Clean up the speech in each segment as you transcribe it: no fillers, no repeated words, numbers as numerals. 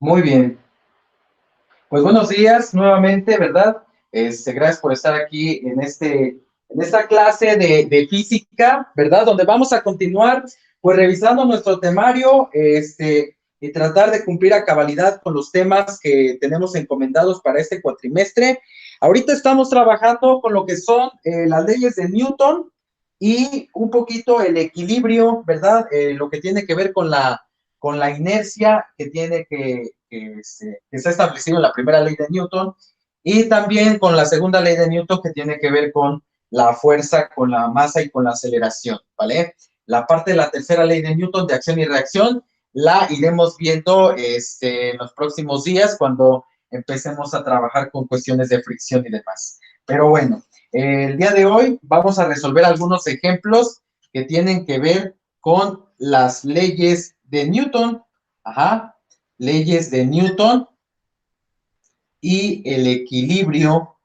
Muy bien. Pues buenos días nuevamente, ¿verdad? Gracias por estar aquí en esta clase de física, ¿verdad? Donde vamos a continuar, pues, revisando nuestro temario, y tratar de cumplir a cabalidad con los temas que tenemos encomendados para este cuatrimestre. Ahorita estamos trabajando con lo que son las leyes de Newton y un poquito el equilibrio, ¿verdad? Lo que tiene que ver con la inercia que tiene que está establecido en la primera ley de Newton y también con la segunda ley de Newton que tiene que ver con la fuerza, con la masa y con la aceleración, ¿vale? La parte de la tercera ley de Newton de acción y reacción la iremos viendo en los próximos días cuando empecemos a trabajar con cuestiones de fricción y demás. Pero bueno, el día de hoy vamos a resolver algunos ejemplos que tienen que ver con las leyes de Newton, ajá, leyes de Newton y el equilibrio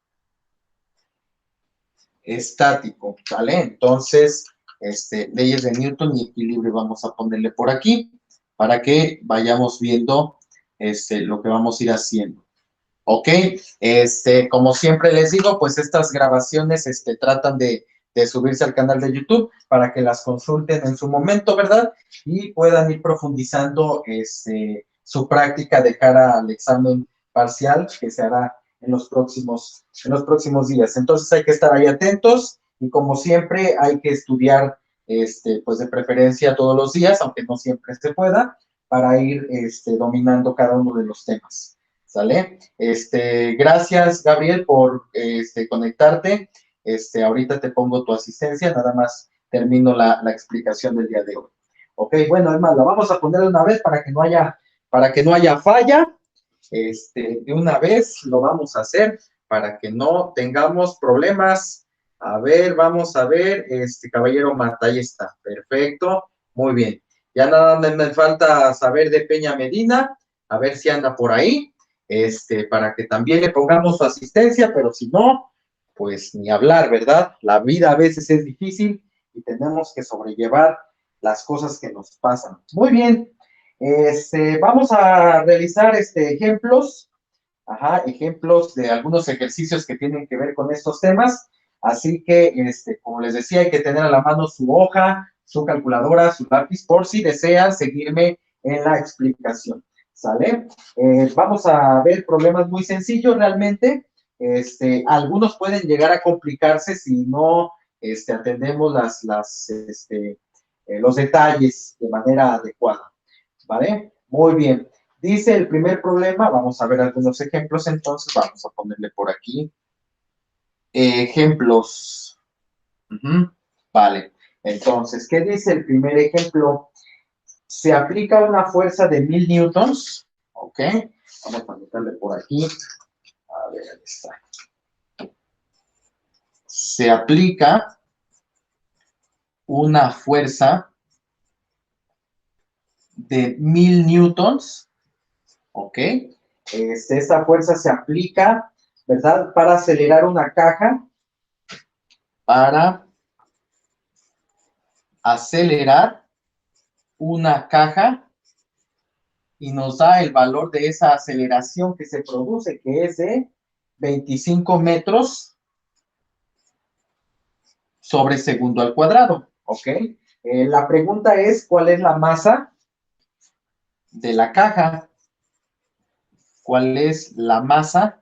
estático, ¿vale? Entonces, leyes de Newton y equilibrio vamos a ponerle por aquí para que vayamos viendo lo que vamos a ir haciendo. ¿Ok? Como siempre les digo, pues estas grabaciones tratan de subirse al canal de YouTube para que las consulten en su momento, ¿verdad? Y puedan ir profundizando su práctica de cara al examen parcial que se hará en los próximos días. Entonces hay que estar ahí atentos y como siempre hay que estudiar, pues de preferencia todos los días, aunque no siempre se pueda, para ir dominando cada uno de los temas. ¿Sale? Gracias, Gabriel, por conectarte. Ahorita te pongo tu asistencia, nada más termino la explicación del día de hoy. Ok, bueno, es más, la vamos a poner de una vez para que no haya falla. De una vez lo vamos a hacer para que no tengamos problemas. A ver, vamos a ver, caballero Marta, ahí está, perfecto, muy bien. Ya nada me falta saber de Peña Medina, a ver si anda por ahí, para que también le pongamos su asistencia, pero si no, pues ni hablar, ¿verdad? La vida a veces es difícil y tenemos que sobrellevar las cosas que nos pasan. Muy bien, vamos a realizar ejemplos, ajá, ejemplos de algunos ejercicios que tienen que ver con estos temas. Así que, como les decía, hay que tener a la mano su hoja, su calculadora, su lápiz, por si desean seguirme en la explicación. ¿Sale? Vamos a ver problemas muy sencillos realmente. Algunos pueden llegar a complicarse si no atendemos los detalles de manera adecuada. ¿Vale? Muy bien. Dice el primer problema, vamos a ver algunos ejemplos, entonces vamos a ponerle por aquí ejemplos. Vale, entonces, ¿qué dice el primer ejemplo? Se aplica una fuerza de 1000 newtons, ¿ok? Vamos a meterle por aquí, a ver, ahí está. Se aplica una fuerza de 1000 newtons, ¿ok? Esta fuerza se aplica, ¿verdad? Para acelerar una caja, para acelerar una caja y nos da el valor de esa aceleración que se produce, que es de 25 metros sobre segundo al cuadrado, ¿ok? La pregunta es, ¿cuál es la masa de la caja? ¿Cuál es la masa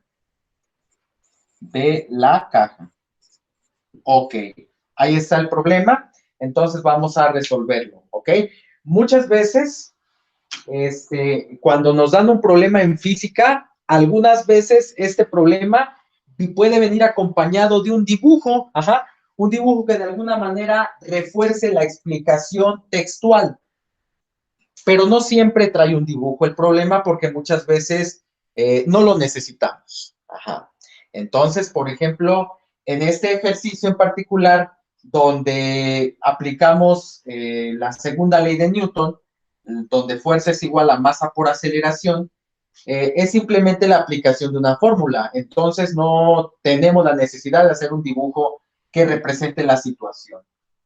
de la caja? Ok, ahí está el problema, entonces vamos a resolverlo, ¿ok? Muchas veces cuando nos dan un problema en física, algunas veces este problema puede venir acompañado de un dibujo, ajá, un dibujo que de alguna manera refuerce la explicación textual, pero no siempre trae un dibujo el problema porque muchas veces no lo necesitamos, ajá. Entonces, por ejemplo, en este ejercicio en particular, donde aplicamos la segunda ley de Newton, donde fuerza es igual a masa por aceleración, es simplemente la aplicación de una fórmula. Entonces no tenemos la necesidad de hacer un dibujo que represente la situación.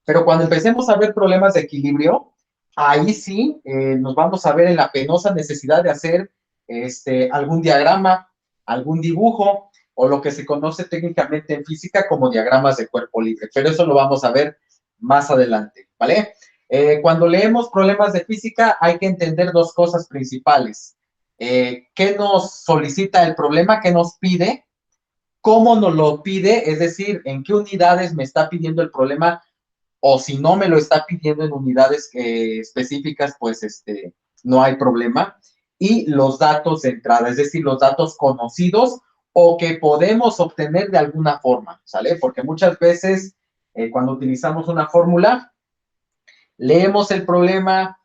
Pero cuando empecemos a ver problemas de equilibrio, ahí sí nos vamos a ver en la penosa necesidad de hacer algún diagrama, algún dibujo, o lo que se conoce técnicamente en física como diagramas de cuerpo libre, pero eso lo vamos a ver más adelante, ¿vale? Cuando leemos problemas de física hay que entender dos cosas principales. ¿Qué nos solicita el problema? ¿Qué nos pide? ¿Cómo nos lo pide? Es decir, ¿en qué unidades me está pidiendo el problema? O si no me lo está pidiendo en unidades específicas, pues no hay problema. Y los datos de entrada, es decir, los datos conocidos o que podemos obtener de alguna forma, ¿sale? Porque muchas veces cuando utilizamos una fórmula, leemos el problema,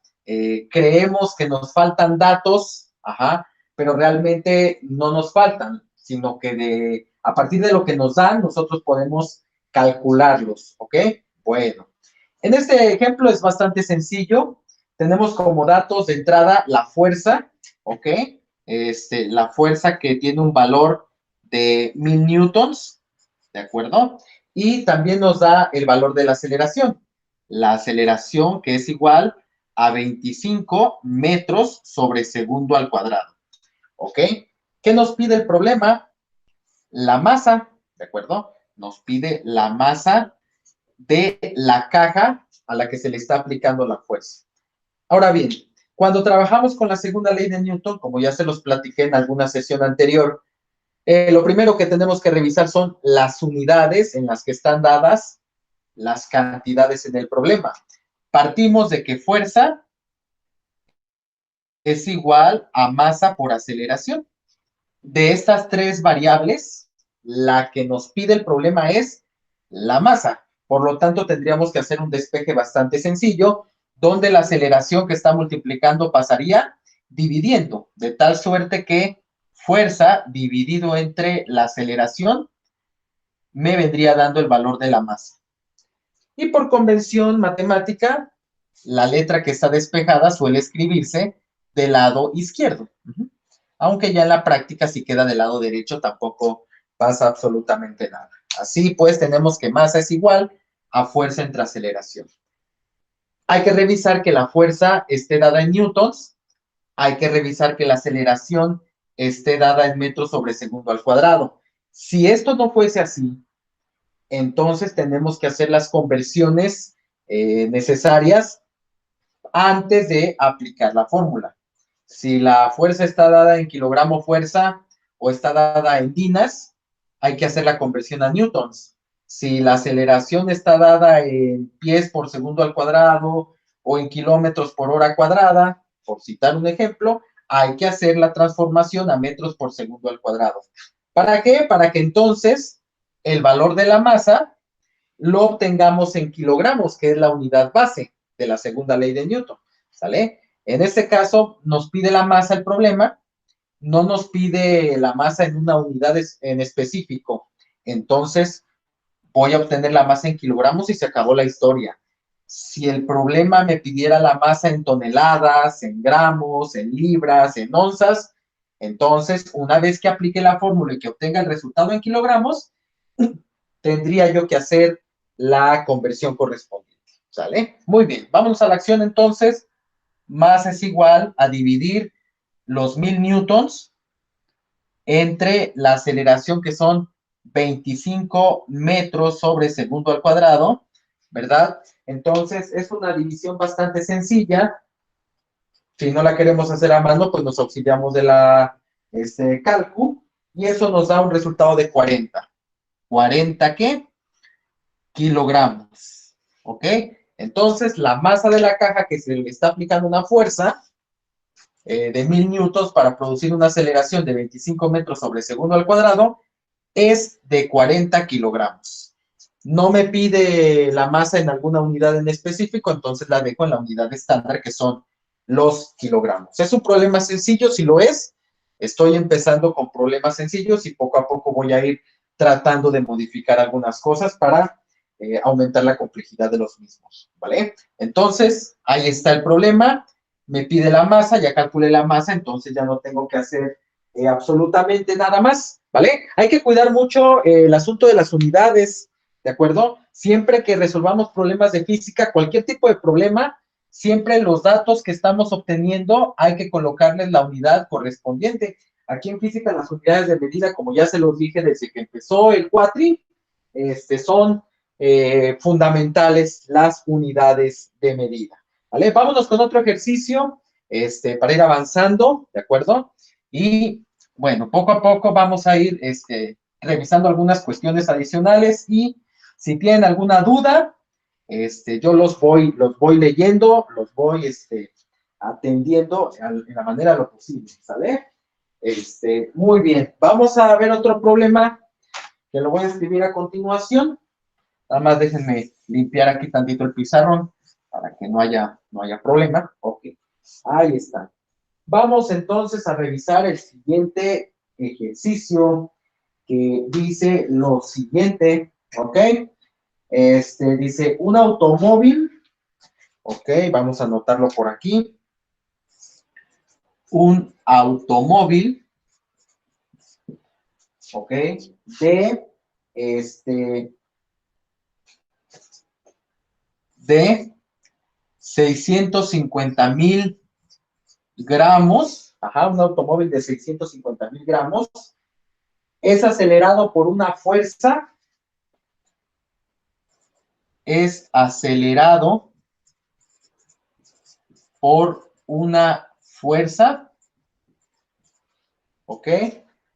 creemos que nos faltan datos, ajá, pero realmente no nos faltan, sino que a partir de lo que nos dan, nosotros podemos calcularlos, ¿ok? Bueno, en este ejemplo es bastante sencillo. Tenemos como datos de entrada la fuerza, ¿ok? La fuerza que tiene un valor de 1000 newtons, ¿de acuerdo? Y también nos da el valor de la aceleración. La aceleración que es igual a 25 metros sobre segundo al cuadrado, ¿ok? ¿Qué nos pide el problema? La masa, ¿de acuerdo? Nos pide la masa de la caja a la que se le está aplicando la fuerza. Ahora bien, cuando trabajamos con la segunda ley de Newton, como ya se los platiqué en alguna sesión anterior, lo primero que tenemos que revisar son las unidades en las que están dadas las cantidades en el problema. Partimos de que fuerza es igual a masa por aceleración. De estas tres variables, la que nos pide el problema es la masa. Por lo tanto, tendríamos que hacer un despeje bastante sencillo, donde la aceleración que está multiplicando pasaría dividiendo, de tal suerte que fuerza dividido entre la aceleración me vendría dando el valor de la masa. Y por convención matemática, la letra que está despejada suele escribirse del lado izquierdo. Aunque ya en la práctica, si queda del lado derecho, tampoco pasa absolutamente nada. Así pues, tenemos que masa es igual a fuerza entre aceleración. Hay que revisar que la fuerza esté dada en newtons. Hay que revisar que la aceleración esté dada en metros sobre segundo al cuadrado. Si esto no fuese así, entonces tenemos que hacer las conversiones necesarias antes de aplicar la fórmula. Si la fuerza está dada en kilogramo fuerza o está dada en dinas, hay que hacer la conversión a newtons. Si la aceleración está dada en pies por segundo al cuadrado o en kilómetros por hora cuadrada, por citar un ejemplo, hay que hacer la transformación a metros por segundo al cuadrado. ¿Para qué? Para que entonces el valor de la masa lo obtengamos en kilogramos, que es la unidad base de la segunda ley de Newton, ¿sale? En este caso, nos pide la masa el problema, no nos pide la masa en una unidad en específico. Entonces, voy a obtener la masa en kilogramos y se acabó la historia. Si el problema me pidiera la masa en toneladas, en gramos, en libras, en onzas, entonces, una vez que aplique la fórmula y que obtenga el resultado en kilogramos, tendría yo que hacer la conversión correspondiente, ¿sale? Muy bien, vamos a la acción entonces. Masa es igual a dividir los 1000 newtons entre la aceleración que son 25 metros sobre segundo al cuadrado, ¿verdad? Entonces, es una división bastante sencilla. Si no la queremos hacer a mano, pues nos auxiliamos de la cálculo y eso nos da un resultado de 40. ¿40 qué? Kilogramos, ¿ok? Entonces, la masa de la caja que se le está aplicando una fuerza de 1000 newtons para producir una aceleración de 25 metros sobre segundo al cuadrado es de 40 kilogramos. No me pide la masa en alguna unidad en específico, entonces la dejo en la unidad estándar, que son los kilogramos. ¿Es un problema sencillo? Si lo es, estoy empezando con problemas sencillos y poco a poco voy a ir tratando de modificar algunas cosas para aumentar la complejidad de los mismos, ¿vale? Entonces, ahí está el problema. Me pide la masa, ya calculé la masa, entonces ya no tengo que hacer absolutamente nada más, ¿vale? Hay que cuidar mucho el asunto de las unidades, ¿de acuerdo? Siempre que resolvamos problemas de física, cualquier tipo de problema, siempre los datos que estamos obteniendo hay que colocarles la unidad correspondiente. Aquí en física las unidades de medida, como ya se los dije desde que empezó el cuatri, son fundamentales las unidades de medida. ¿Vale? Vámonos con otro ejercicio para ir avanzando, ¿de acuerdo? Y bueno, poco a poco vamos a ir revisando algunas cuestiones adicionales y si tienen alguna duda, yo los voy leyendo, los voy atendiendo en la manera de lo posible, ¿sale? Muy bien, vamos a ver otro problema que lo voy a escribir a continuación. Nada más déjenme limpiar aquí tantito el pizarrón para que no haya problema. Ok, ahí está. Vamos entonces a revisar el siguiente ejercicio que dice lo siguiente, ¿ok? Dice un automóvil, ok, vamos a anotarlo por aquí. Un automóvil, ok, de 650,000 gramos, un automóvil de 650,000 gramos, es acelerado por una fuerza, ¿ok?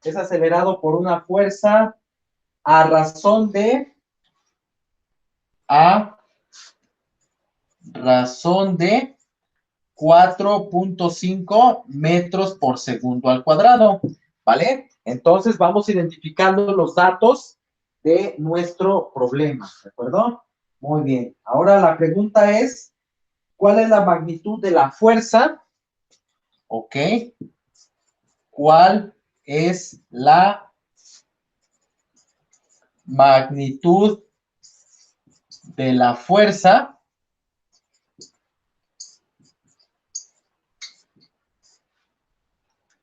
Es acelerado por una fuerza a razón de 4.5 metros por segundo al cuadrado, ¿vale? Entonces vamos identificando los datos de nuestro problema, ¿de acuerdo? Muy bien. Ahora la pregunta es, ¿cuál es la magnitud de la fuerza? ¿Ok? ¿Cuál es la magnitud de la fuerza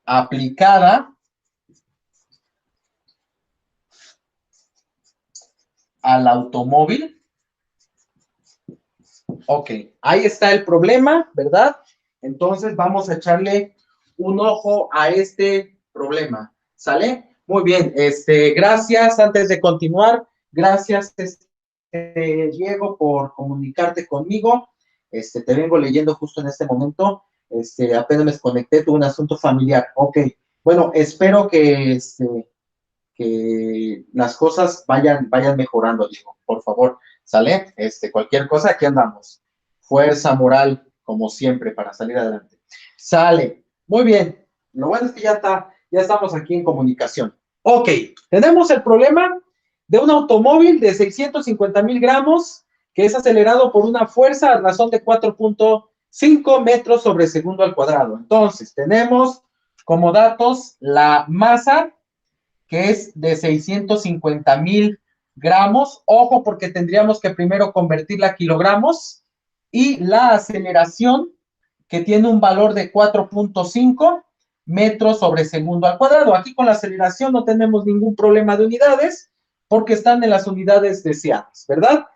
aplicada al automóvil? Ok, ahí está el problema, ¿verdad? Entonces vamos a echarle un ojo a este problema, ¿sale? Muy bien, gracias, antes de continuar, gracias, Diego, por comunicarte conmigo. Te vengo leyendo justo en este momento, apenas me desconecté, tuve un asunto familiar. Ok, bueno, espero que las cosas vayan mejorando, Diego, por favor, ¿sale? Cualquier cosa, aquí andamos. Fuerza moral, como siempre, para salir adelante. Sale. Muy bien. Lo bueno es que ya estamos aquí en comunicación. Ok, tenemos el problema de un automóvil de 650,000 gramos que es acelerado por una fuerza a razón de 4.5 metros sobre segundo al cuadrado. Entonces, tenemos como datos la masa, que es de 650,000 gramos. Ojo, porque tendríamos que primero convertirla a kilogramos. Y la aceleración, que tiene un valor de 4.5 metros sobre segundo al cuadrado. Aquí con la aceleración no tenemos ningún problema de unidades, porque están en las unidades deseadas, ¿verdad?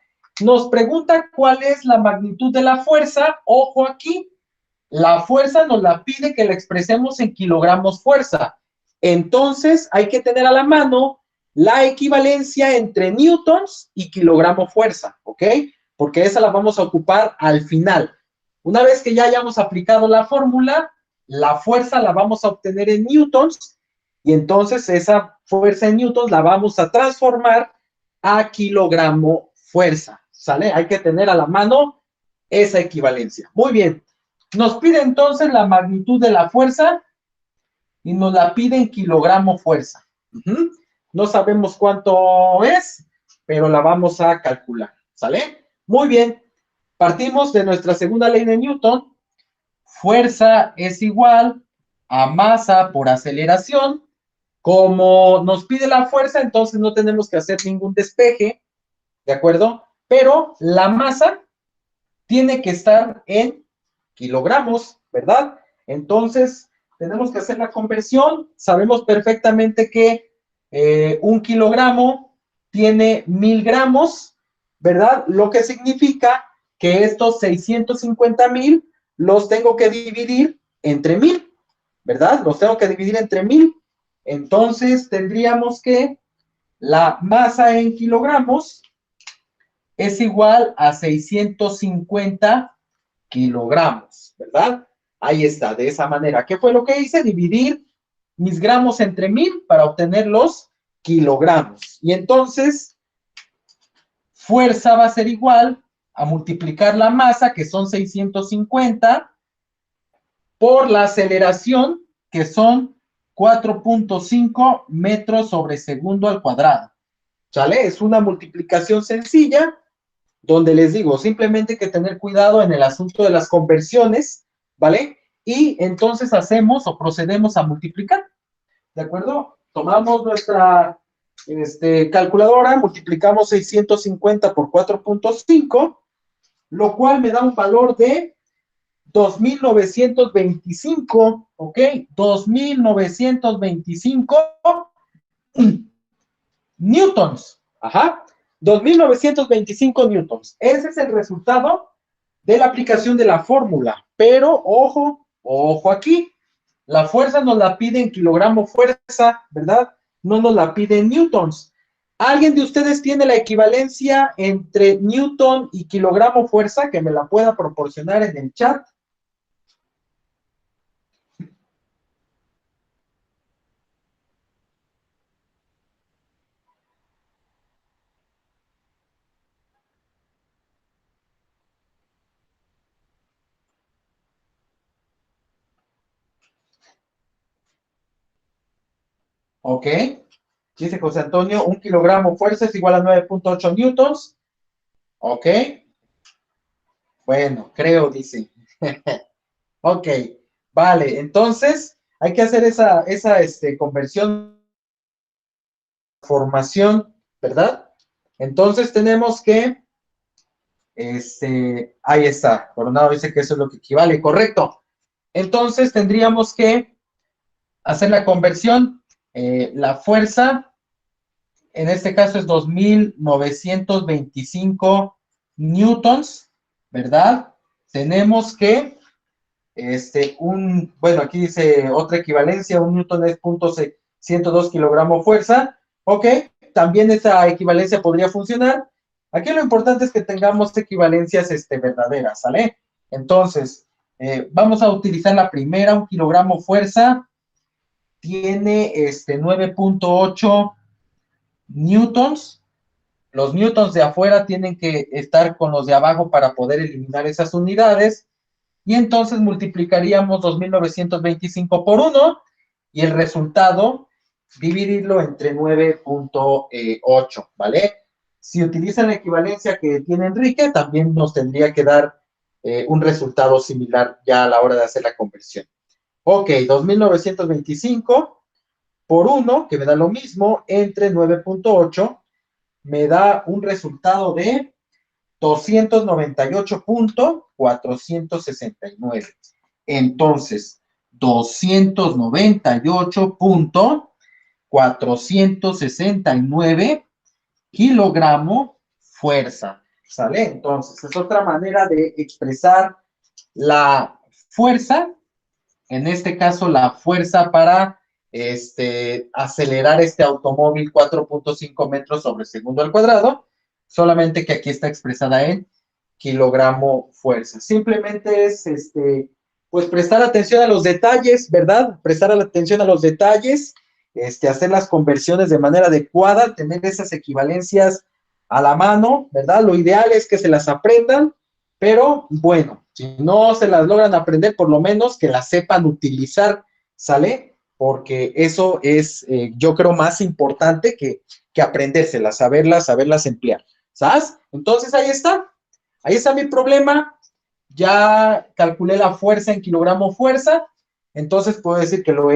Nos pregunta cuál es la magnitud de la fuerza. Ojo aquí, la fuerza nos la pide que la expresemos en kilogramos fuerza. Entonces, hay que tener a la mano la equivalencia entre newtons y kilogramo fuerza, ¿ok? Porque esa la vamos a ocupar al final. Una vez que ya hayamos aplicado la fórmula, la fuerza la vamos a obtener en newtons y entonces esa fuerza en newtons la vamos a transformar a kilogramo fuerza, ¿sale? Hay que tener a la mano esa equivalencia. Muy bien. Nos pide entonces la magnitud de la fuerza y nos la pide en kilogramo fuerza. No sabemos cuánto es, pero la vamos a calcular, ¿sale? Muy bien. Partimos de nuestra segunda ley de Newton. Fuerza es igual a masa por aceleración. Como nos pide la fuerza, entonces no tenemos que hacer ningún despeje, ¿de acuerdo? Pero la masa tiene que estar en kilogramos, ¿verdad? Entonces, tenemos que hacer la conversión. Sabemos perfectamente que 1 kilogramo tiene 1000 gramos, ¿verdad? Lo que significa que estos 650,000 los tengo que dividir entre 1000, ¿verdad? Los tengo que dividir entre 1000. Entonces tendríamos que la masa en kilogramos es igual a 650 kilogramos, ¿verdad? Ahí está, de esa manera. ¿Qué fue lo que hice? Dividir mis gramos entre 1000 para obtener los kilogramos. Y entonces, fuerza va a ser igual a multiplicar la masa, que son 650, por la aceleración, que son 4.5 metros sobre segundo al cuadrado. ¿Sale? Es una multiplicación sencilla, donde les digo, simplemente hay que tener cuidado en el asunto de las conversiones, ¿vale? Y entonces hacemos o procedemos a multiplicar, ¿de acuerdo? Tomamos nuestra calculadora, multiplicamos 650 por 4.5, lo cual me da un valor de 2,925, ¿ok? 2,925 newtons, ajá, 2,925 newtons. Ese es el resultado de la aplicación de la fórmula, pero ojo, ojo aquí, la fuerza nos la pide en kilogramo fuerza, ¿verdad? No nos la pide en newtons. ¿Alguien de ustedes tiene la equivalencia entre newton y kilogramo fuerza que me la pueda proporcionar en el chat? Ok. Dice José Antonio, 1 kilogramo fuerza es igual a 9.8 newtons. Ok. Bueno, creo, dice. Ok. Vale, entonces hay que hacer esa conversión, formación, ¿verdad? Entonces tenemos que, ahí está, Coronado dice que eso es lo que equivale, correcto. Entonces tendríamos que hacer la conversión, la fuerza, en este caso es 2,925 newtons, ¿verdad? Tenemos que, bueno, aquí dice otra equivalencia, un newton es 102 kilogramos fuerza, ok, también esa equivalencia podría funcionar. Aquí lo importante es que tengamos equivalencias verdaderas, ¿sale? Entonces, vamos a utilizar la primera, 1 kilogramo fuerza, tiene 9.8 newtons. Los newtons de afuera tienen que estar con los de abajo para poder eliminar esas unidades. Y entonces multiplicaríamos 2,925 por 1 y el resultado dividirlo entre 9.8, ¿vale? Si utilizan la equivalencia que tiene Enrique, también nos tendría que dar un resultado similar ya a la hora de hacer la conversión. Ok, 2,925 por 1, que me da lo mismo, entre 9.8, me da un resultado de 298.469. Entonces, 298.469 kilogramo fuerza, ¿sale? Entonces, es otra manera de expresar la fuerza, en este caso la fuerza para acelerar este automóvil 4.5 metros sobre segundo al cuadrado, solamente que aquí está expresada en kilogramo fuerza. Simplemente es, pues prestar atención a los detalles, ¿verdad? Prestar atención a los detalles, hacer las conversiones de manera adecuada, tener esas equivalencias a la mano, ¿verdad? Lo ideal es que se las aprendan, pero bueno, si no se las logran aprender, por lo menos que las sepan utilizar, ¿sale? Porque eso es, yo creo, más importante que aprendérselas, saberlas emplear, ¿sabes? Entonces ahí está mi problema, ya calculé la fuerza en kilogramo fuerza, entonces puedo decir que lo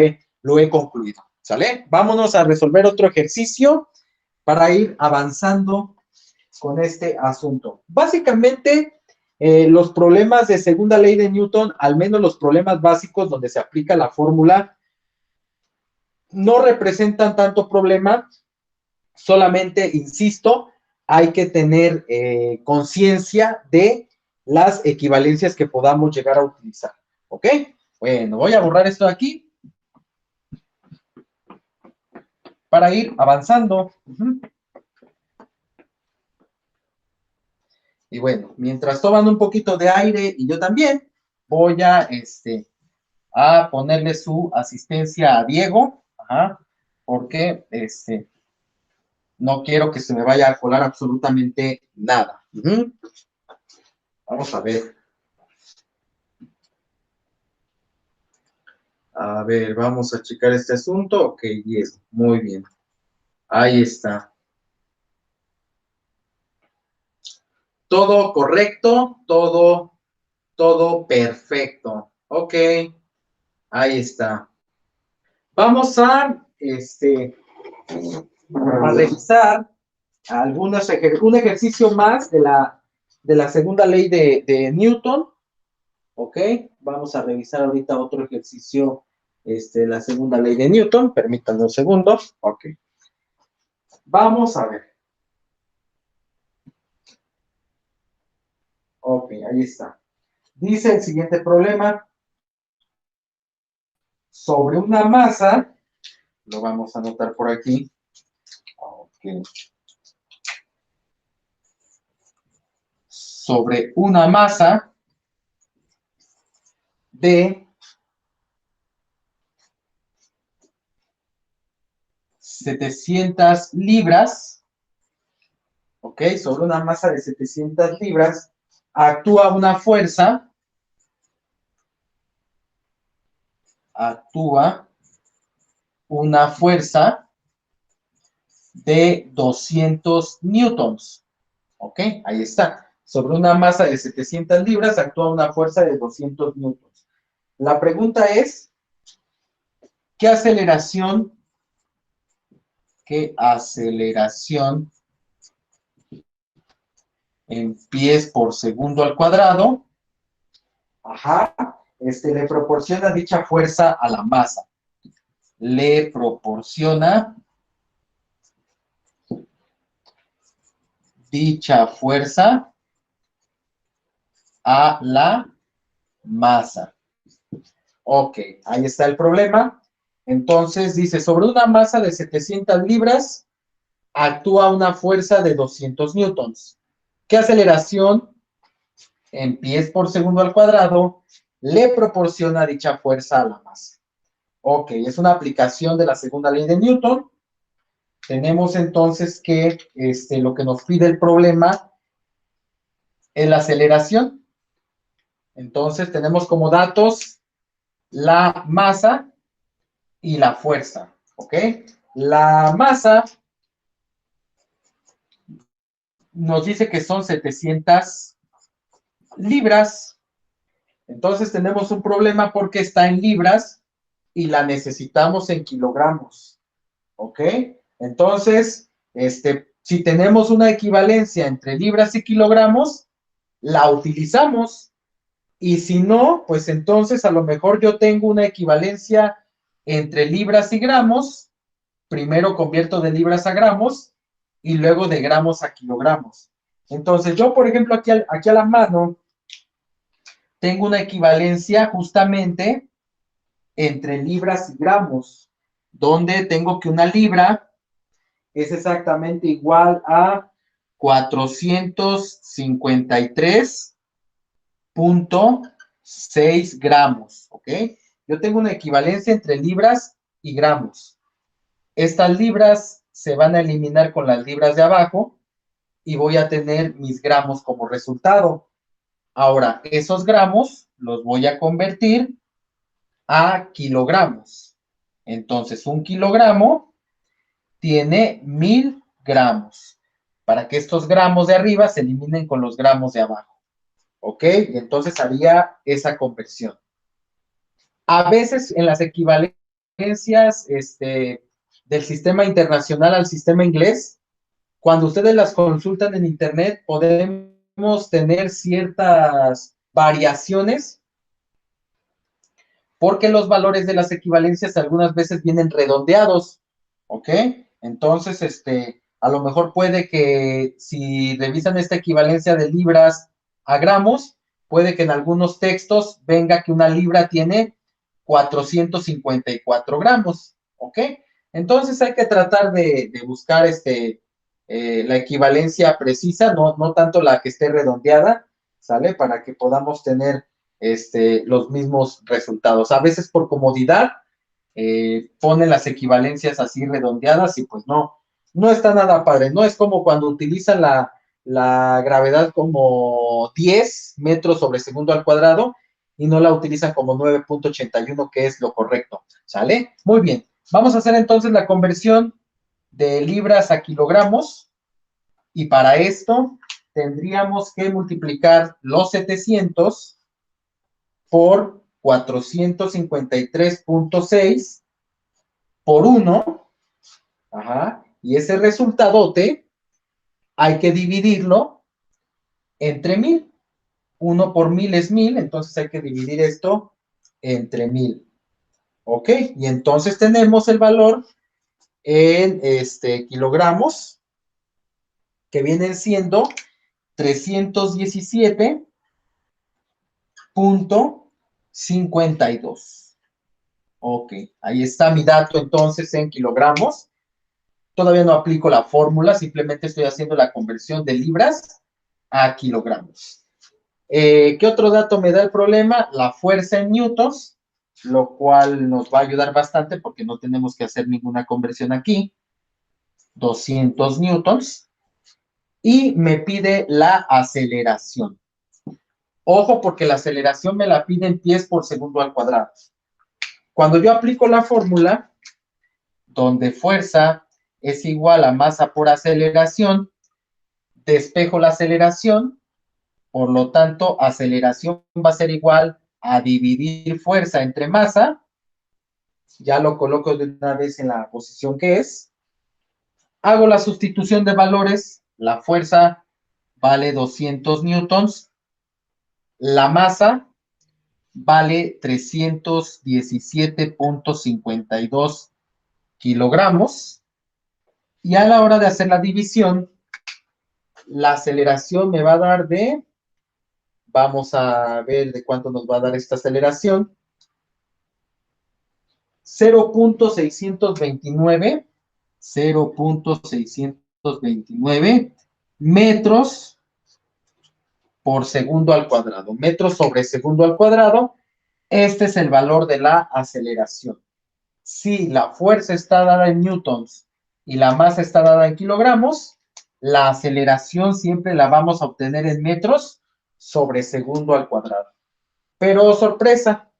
he concluido, ¿sale? Vámonos a resolver otro ejercicio para ir avanzando con este asunto. Básicamente, los problemas de segunda ley de Newton, al menos los problemas básicos donde se aplica la fórmula, no representan tanto problema, solamente, insisto, hay que tener conciencia de las equivalencias que podamos llegar a utilizar, ¿ok? Bueno, voy a borrar esto de aquí para ir avanzando. Y bueno, mientras toman un poquito de aire y yo también, voy a ponerle su asistencia a Diego, porque no quiero que se me vaya a colar absolutamente nada. Vamos a ver. A ver, vamos a checar este asunto. Ok, Diego, muy bien. Ahí está. Todo correcto, todo perfecto. Ok, ahí está. Vamos a revisar un ejercicio más de la segunda ley de Newton. Ok, vamos a revisar ahorita otro ejercicio, la segunda ley de Newton. Permítanme un segundo. Ok, vamos a ver. Ok, ahí está. Dice el siguiente problema. Sobre una masa, lo vamos a anotar por aquí. Ok. Sobre una masa de 700 libras, ok, sobre una masa de 700 libras, actúa una fuerza, de 200 newtons, ok, ahí está. Sobre una masa de 700 libras actúa una fuerza de 200 newtons. La pregunta es, ¿qué aceleración en pies por segundo al cuadrado, le proporciona dicha fuerza a la masa? Le proporciona dicha fuerza a la masa. Ok, ahí está el problema. Entonces dice, sobre una masa de 700 libras, actúa una fuerza de 200 newtons. ¿Qué aceleración en pies por segundo al cuadrado le proporciona dicha fuerza a la masa? Ok, es una aplicación de la segunda ley de Newton. Tenemos entonces que lo que nos pide el problema es la aceleración. Entonces tenemos como datos la masa y la fuerza, ¿ok? La masa nos dice que son 700 libras. Entonces tenemos un problema porque está en libras y la necesitamos en kilogramos, ¿ok? Entonces, si tenemos una equivalencia entre libras y kilogramos, la utilizamos. Y si no, pues entonces a lo mejor yo tengo una equivalencia entre libras y gramos. Primero convierto de libras a gramos y luego de gramos a kilogramos. Entonces yo, por ejemplo, aquí a la mano tengo una equivalencia justamente entre libras y gramos, donde tengo que una libra es exactamente igual a 453.6 gramos, ¿ok? Yo tengo una equivalencia entre libras y gramos. Estas libras se van a eliminar con las libras de abajo y voy a tener mis gramos como resultado. Ahora, esos gramos los voy a convertir a kilogramos. Entonces, un kilogramo tiene 1000 gramos, para que estos gramos de arriba se eliminen con los gramos de abajo. ¿Ok? Y entonces haría esa conversión. A veces en las equivalencias del sistema internacional al sistema inglés, cuando ustedes las consultan en internet, podemos tener ciertas variaciones porque los valores de las equivalencias algunas veces vienen redondeados, ¿ok? Entonces, a lo mejor puede que si revisan esta equivalencia de libras a gramos, puede que en algunos textos venga que una libra tiene 454 gramos, ¿ok? Entonces hay que tratar de buscar la equivalencia precisa, no tanto la que esté redondeada, ¿sale? Para que podamos tener los mismos resultados. A veces por comodidad ponen las equivalencias así redondeadas y pues no está nada padre. No es como cuando utilizan la gravedad como 10 metros sobre segundo al cuadrado y no la utilizan como 9.81, que es lo correcto, ¿sale? Muy bien. Vamos a hacer entonces la conversión de libras a kilogramos y para esto tendríamos que multiplicar los 700 por 453.6 por 1, ajá, y ese resultadote hay que dividirlo entre 1000. 1 por 1000 es 1000, entonces hay que dividir esto entre 1000. ¿Ok? Y entonces tenemos el valor en kilogramos, que vienen siendo 317.52. Ok, ahí está mi dato entonces en kilogramos. Todavía no aplico la fórmula, simplemente estoy haciendo la conversión de libras a kilogramos. ¿Qué otro dato me da el problema? La fuerza en newtons, lo cual nos va a ayudar bastante porque no tenemos que hacer ninguna conversión aquí. 200 newtons. Y me pide la aceleración. Ojo, porque la aceleración me la pide en pies por segundo al cuadrado. Cuando yo aplico la fórmula, donde fuerza es igual a masa por aceleración, despejo la aceleración, por lo tanto, aceleración va a ser igual a dividir fuerza entre masa. Ya lo coloco de una vez en la posición que es. Hago la sustitución de valores. La fuerza vale 200 newtons. La masa vale 317.52 kilogramos. Y a la hora de hacer la división, la aceleración me va a dar de, vamos a ver de cuánto nos va a dar esta aceleración, 0.629 metros por segundo al cuadrado. Metros sobre segundo al cuadrado. Este es el valor de la aceleración. Si la fuerza está dada en newtons y la masa está dada en kilogramos, la aceleración siempre la vamos a obtener en metros sobre segundo al cuadrado. Pero, sorpresa,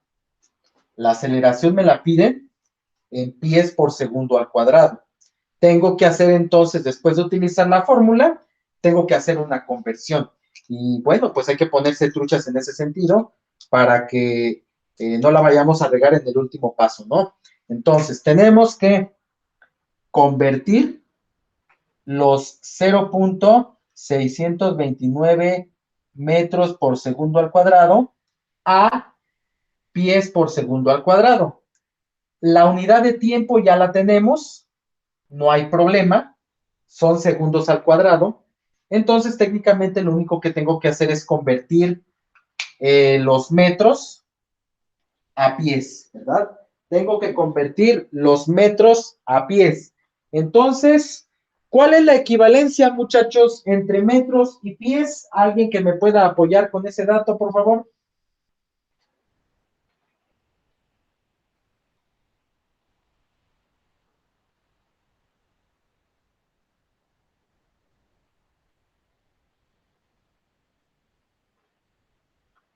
la aceleración me la piden en pies por segundo al cuadrado. Tengo que hacer entonces, después de utilizar la fórmula, tengo que hacer una conversión. Y bueno, pues hay que ponerse truchas en ese sentido para que no la vayamos a regar en el último paso, ¿no? Entonces, tenemos que convertir los 0.629 metros por segundo al cuadrado a pies por segundo al cuadrado. La unidad de tiempo ya la tenemos, no hay problema, son segundos al cuadrado. Entonces, técnicamente lo único que tengo que hacer es convertir los metros a pies, ¿verdad? Tengo que convertir los metros a pies. Entonces, ¿cuál es la equivalencia, muchachos, entre metros y pies? ¿Alguien que me pueda apoyar con ese dato, por favor?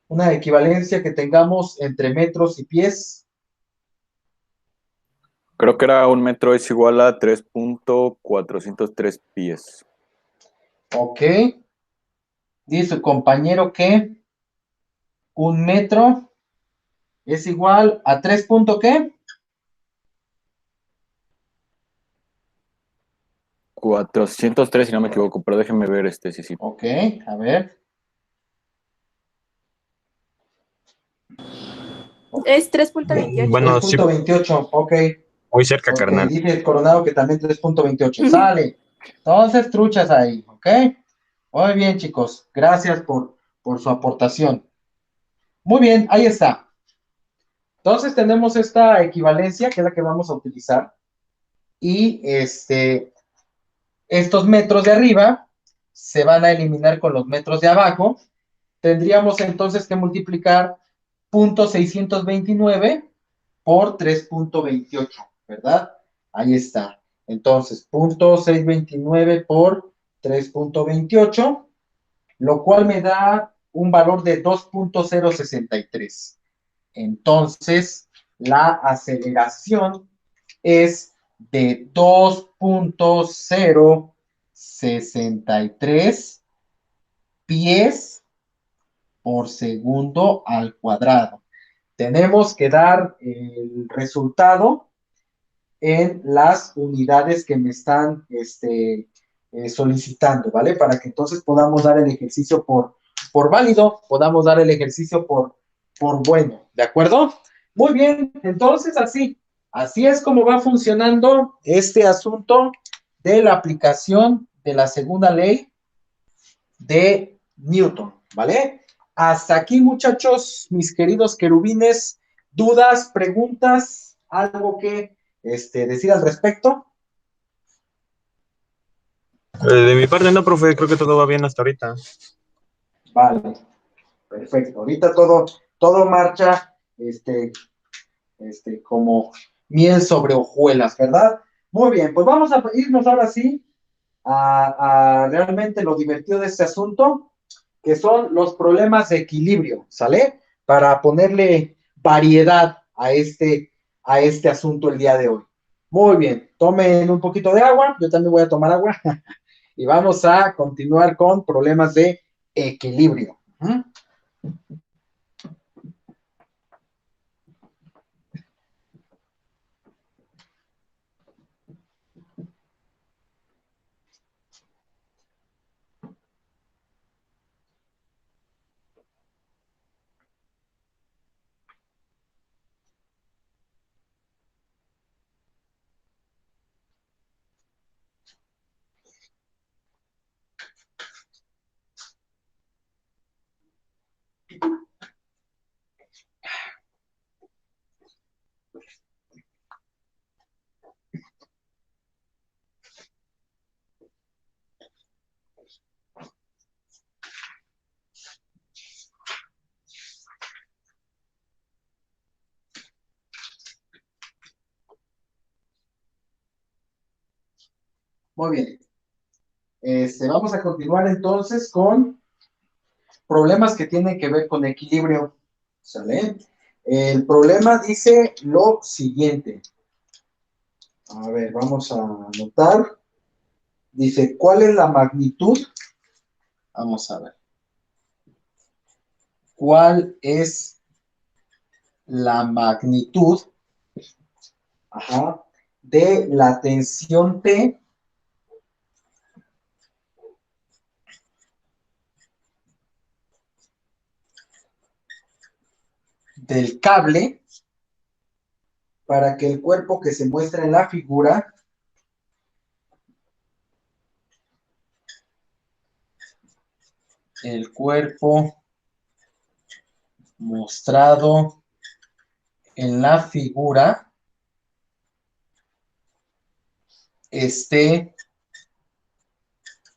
Una equivalencia que tengamos entre metros y pies. Creo que era 1 metro es igual a 3.403 pies. Ok. Dice su compañero que 1 metro es igual a 3 punto ¿qué? 403, si no me equivoco, pero déjenme ver sí. Ok, a ver. Es 3.28. Bueno, sí, 3.28, ok. muy cerca, Ok, carnal. dice el Coronado que también 3.28. Sale. Entonces, truchas ahí, ¿ok? Muy bien, chicos. Gracias por por su aportación. Muy bien, ahí está. Entonces tenemos esta equivalencia, que es la que vamos a utilizar. Y estos metros de arriba se van a eliminar con los metros de abajo. Tendríamos entonces que multiplicar 0.629 por 3.28, ¿verdad? Ahí está. Entonces, 0.629 por 3.28, lo cual me da un valor de 2.063. Entonces, la aceleración es de 2.063 pies por segundo al cuadrado. Tenemos que dar el resultado en las unidades que me están solicitando, ¿vale? Para que entonces podamos dar el ejercicio por válido, podamos dar el ejercicio por bueno, ¿de acuerdo? Muy bien, entonces así es como va funcionando este asunto de la aplicación de la segunda ley de Newton, ¿vale? Hasta aquí, muchachos, mis queridos querubines, dudas, preguntas, algo que decir al respecto. De mi parte no, profe, creo que todo va bien hasta ahorita. Vale, perfecto. Ahorita todo marcha como miel sobre hojuelas, ¿verdad? Muy bien, pues vamos a irnos ahora sí a realmente lo divertido de este asunto, que son los problemas de equilibrio, ¿sale? Para ponerle variedad a este asunto el día de hoy. Muy bien, tomen un poquito de agua, yo también voy a tomar agua, y vamos a continuar con problemas de equilibrio. Muy bien. Vamos a continuar entonces con problemas que tienen que ver con equilibrio. ¿Sale? El problema dice lo siguiente. A ver, vamos a anotar. Dice, ¿cuál es la magnitud? Vamos a ver. ¿Cuál es la magnitud de la tensión T del cable para que el cuerpo que se muestra en la figura el cuerpo mostrado en la figura esté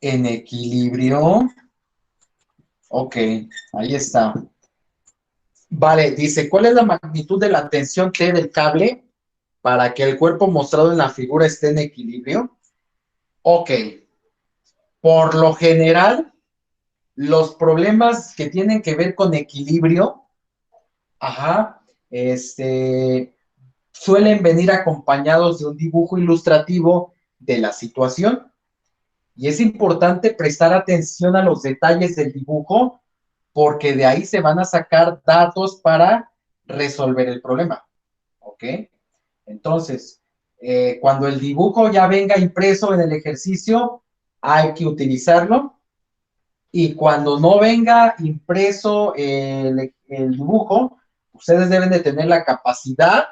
en equilibrio? Ok, ahí está. Vale, dice, ¿cuál es la magnitud de la tensión T del cable para que el cuerpo mostrado en la figura esté en equilibrio? Ok, por lo general, los problemas que tienen que ver con equilibrio, suelen venir acompañados de un dibujo ilustrativo de la situación. Y es importante prestar atención a los detalles del dibujo porque de ahí se van a sacar datos para resolver el problema. ¿Ok? Entonces, cuando el dibujo ya venga impreso en el ejercicio, hay que utilizarlo. Y cuando no venga impreso el dibujo, ustedes deben de tener la capacidad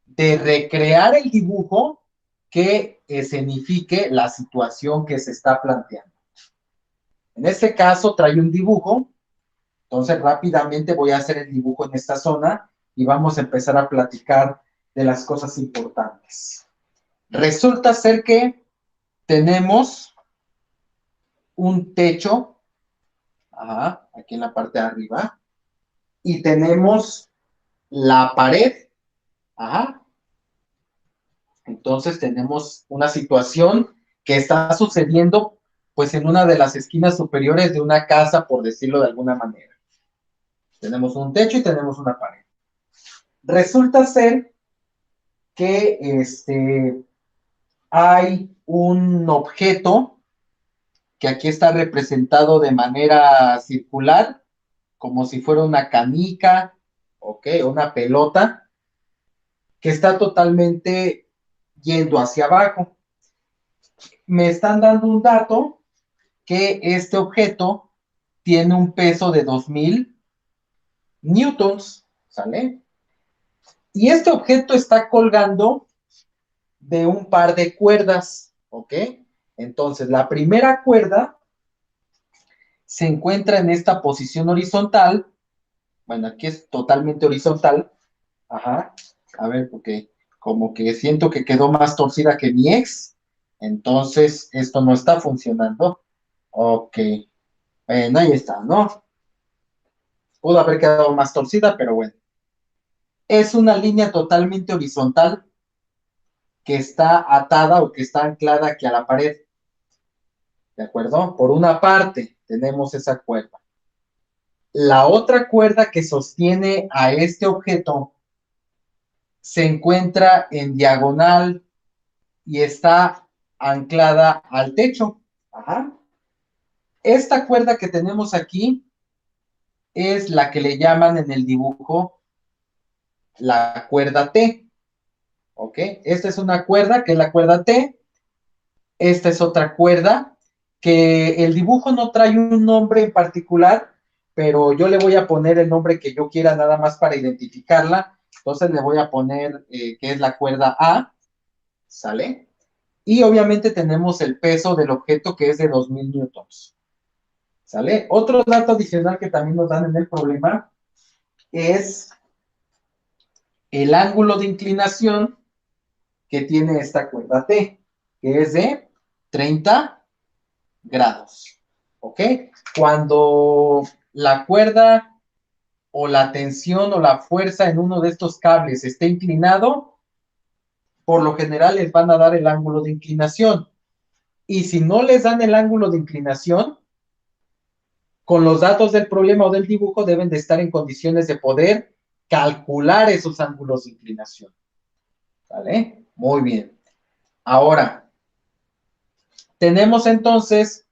de recrear el dibujo que escenifique la situación que se está planteando. En este caso, trae un dibujo Entonces, rápidamente voy a hacer el dibujo en esta zona y vamos a empezar a platicar de las cosas importantes. Resulta ser que tenemos un techo, aquí en la parte de arriba, y tenemos la pared, entonces tenemos una situación que está sucediendo pues en una de las esquinas superiores de una casa, por decirlo de alguna manera. Tenemos un techo y tenemos una pared. Resulta ser que hay un objeto que aquí está representado de manera circular, como si fuera una canica, una pelota, que está totalmente yendo hacia abajo. Me están dando un dato que este objeto tiene un peso de 2000 newtons, ¿sale? Y este objeto está colgando de un par de cuerdas, ¿ok? Entonces, la primera cuerda se encuentra en esta posición horizontal. Bueno, aquí es totalmente horizontal. A ver, porque como que siento que quedó más torcida que mi ex. Entonces, esto no está funcionando. Ok. Bueno, ahí está, ¿no? Pudo haber quedado más torcida, pero bueno. Es una línea totalmente horizontal que está atada o que está anclada aquí a la pared. ¿De acuerdo? Por una parte tenemos esa cuerda. La otra cuerda que sostiene a este objeto se encuentra en diagonal y está anclada al techo. Esta cuerda que tenemos aquí es la que le llaman en el dibujo la cuerda T. ¿Ok? Esta es una cuerda que es la cuerda T. Esta es otra cuerda que el dibujo no trae un nombre en particular, pero yo le voy a poner el nombre que yo quiera nada más para identificarla. Entonces le voy a poner que es la cuerda A, ¿sale? Y obviamente tenemos el peso del objeto que es de 2000 newtons, ¿sale? Otro dato adicional que también nos dan en el problema es el ángulo de inclinación que tiene esta cuerda T, que es de 30 grados, ¿ok? Cuando la cuerda o la tensión o la fuerza en uno de estos cables esté inclinado, por lo general les van a dar el ángulo de inclinación. Y si no les dan el ángulo de inclinación, con los datos del problema o del dibujo deben de estar en condiciones de poder calcular esos ángulos de inclinación. ¿Vale? Muy bien. Ahora, tenemos entonces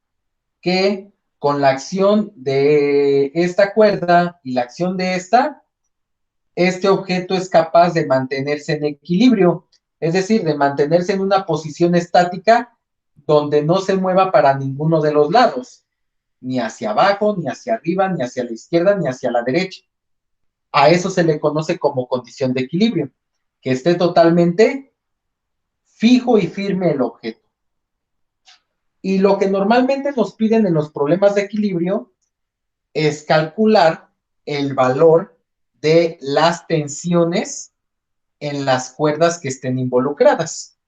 que con la acción de esta cuerda y la acción de esta, este objeto es capaz de mantenerse en equilibrio, es decir, de mantenerse en una posición estática donde no se mueva para ninguno de los lados, ni hacia abajo, ni hacia arriba, ni hacia la izquierda, ni hacia la derecha. A eso se le conoce como condición de equilibrio, que esté totalmente fijo y firme el objeto. Y lo que normalmente nos piden en los problemas de equilibrio es calcular el valor de las tensiones en las cuerdas que estén involucradas.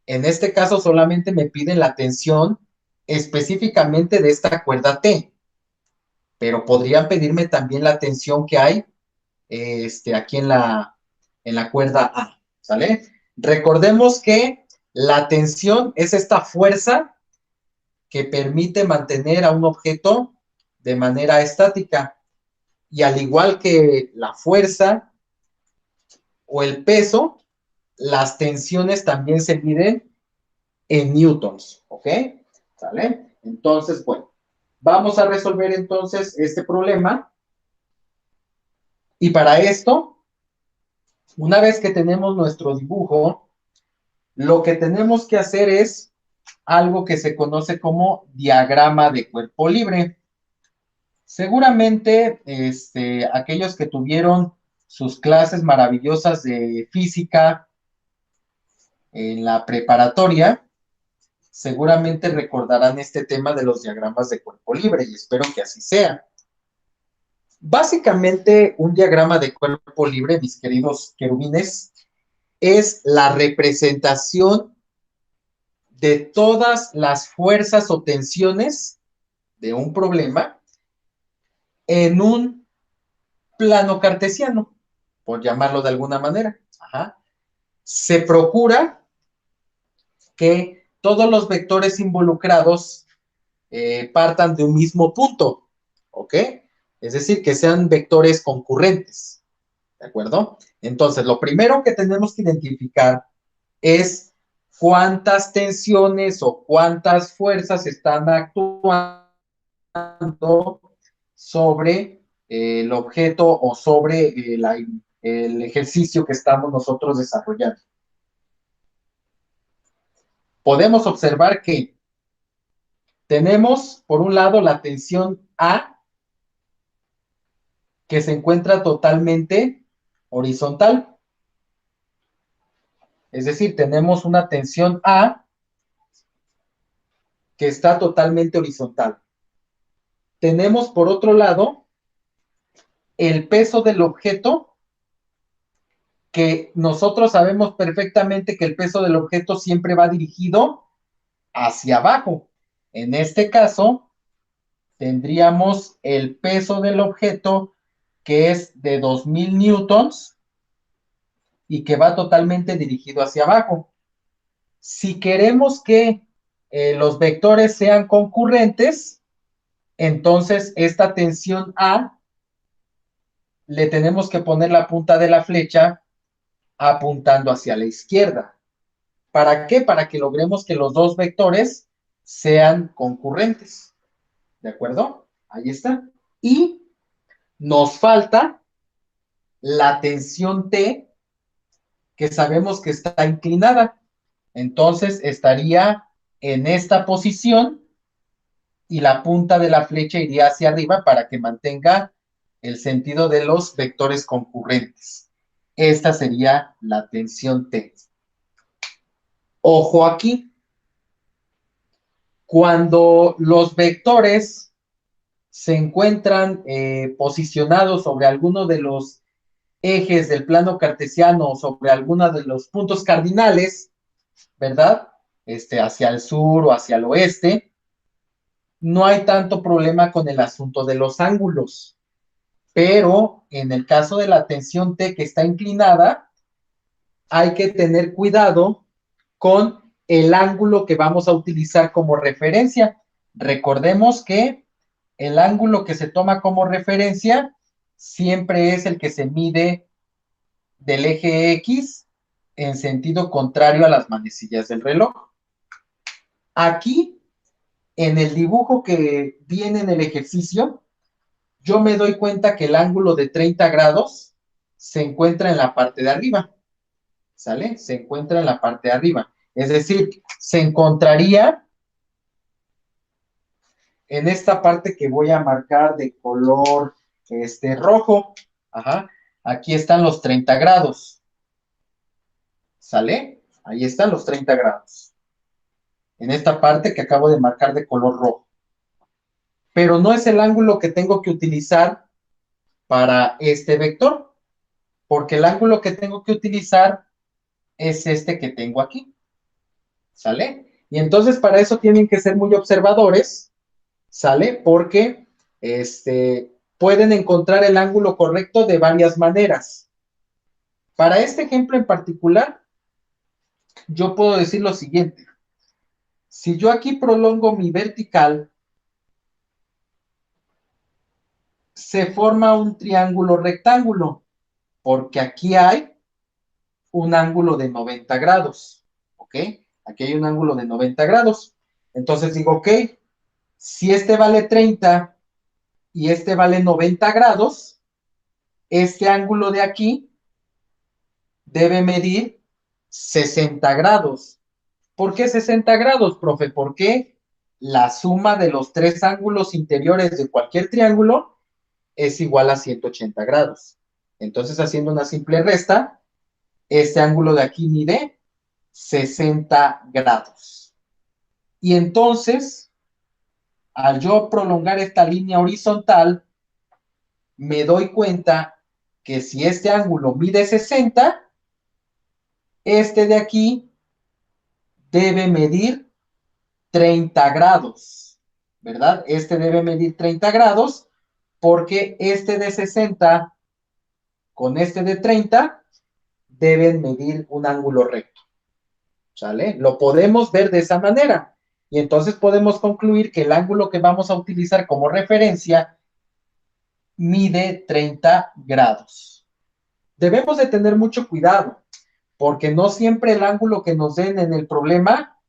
En este caso solamente me piden la tensión específicamente de esta cuerda T, pero podrían pedirme también la tensión que hay aquí en la cuerda A, ¿sale? Recordemos que la tensión es esta fuerza que permite mantener a un objeto de manera estática. Y al igual que la fuerza o el peso, las tensiones también se miden en newtons, ¿ok? ¿Sale? Entonces, bueno, vamos a resolver entonces este problema. Y para esto, una vez que tenemos nuestro dibujo, lo que tenemos que hacer es algo que se conoce como diagrama de cuerpo libre. Seguramente aquellos que tuvieron sus clases maravillosas de física en la preparatoria, seguramente recordarán este tema de los diagramas de cuerpo libre y espero que así sea. Básicamente, un diagrama de cuerpo libre, mis queridos querubines, es la representación de todas las fuerzas o tensiones de un problema en un plano cartesiano, por llamarlo de alguna manera. Ajá. Se procura que todos los vectores involucrados partan de un mismo punto, ¿ok? Es decir, que sean vectores concurrentes, ¿de acuerdo? Entonces, lo primero que tenemos que identificar es cuántas tensiones o cuántas fuerzas están actuando sobre el objeto o sobre el ejercicio que estamos nosotros desarrollando. Podemos observar que tenemos, por un lado, la tensión A, que se encuentra totalmente horizontal. Es decir, tenemos una tensión A que está totalmente horizontal. Tenemos, por otro lado, el peso del objeto, que nosotros sabemos perfectamente que el peso del objeto siempre va dirigido hacia abajo. En este caso, tendríamos el peso del objeto que es de 2000 newtons y que va totalmente dirigido hacia abajo. Si queremos que los vectores sean concurrentes, entonces esta tensión A le tenemos que poner la punta de la flecha apuntando hacia la izquierda. ¿Para qué? Para que logremos que los dos vectores sean concurrentes. ¿De acuerdo? Ahí está. Y nos falta la tensión T, que sabemos que está inclinada. Entonces estaría en esta posición y la punta de la flecha iría hacia arriba para que mantenga el sentido de los vectores concurrentes. Esta sería la tensión T. Ojo aquí. Cuando los vectores se encuentran posicionados sobre alguno de los ejes del plano cartesiano o sobre alguno de los puntos cardinales, ¿verdad? Hacia el sur o hacia el oeste, no hay tanto problema con el asunto de los ángulos. Pero en el caso de la tensión T que está inclinada, hay que tener cuidado con el ángulo que vamos a utilizar como referencia. Recordemos que el ángulo que se toma como referencia siempre es el que se mide del eje X en sentido contrario a las manecillas del reloj. Aquí, en el dibujo que viene en el ejercicio, yo me doy cuenta que el ángulo de 30 grados se encuentra en la parte de arriba. ¿Sale? Se encuentra en la parte de arriba. Es decir, se encontraría en esta parte que voy a marcar de color rojo. Ajá. Aquí están los 30 grados. ¿Sale? Ahí están los 30 grados. En esta parte que acabo de marcar de color rojo. Pero no es el ángulo que tengo que utilizar para este vector, porque el ángulo que tengo que utilizar es este que tengo aquí. ¿Sale? Y entonces para eso tienen que ser muy observadores, ¿sale? Porque pueden encontrar el ángulo correcto de varias maneras. Para este ejemplo en particular, yo puedo decir lo siguiente. Si yo aquí prolongo mi vertical, se forma un triángulo rectángulo, porque aquí hay un ángulo de 90 grados, ¿ok? Aquí hay un ángulo de 90 grados. Entonces digo, ok, si este vale 30 y este vale 90 grados, este ángulo de aquí debe medir 60 grados. ¿Por qué 60 grados, profe? Porque la suma de los tres ángulos interiores de cualquier triángulo es igual a 180 grados. Entonces, haciendo una simple resta, este ángulo de aquí mide 60 grados. Y entonces, al yo prolongar esta línea horizontal, me doy cuenta que si este ángulo mide 60, este de aquí debe medir 30 grados, ¿verdad? Este debe medir 30 grados porque este de 60 con este de 30 deben medir un ángulo recto, ¿sale? Lo podemos ver de esa manera y entonces podemos concluir que el ángulo que vamos a utilizar como referencia mide 30 grados. Debemos de tener mucho cuidado porque no siempre el ángulo que nos den en el problema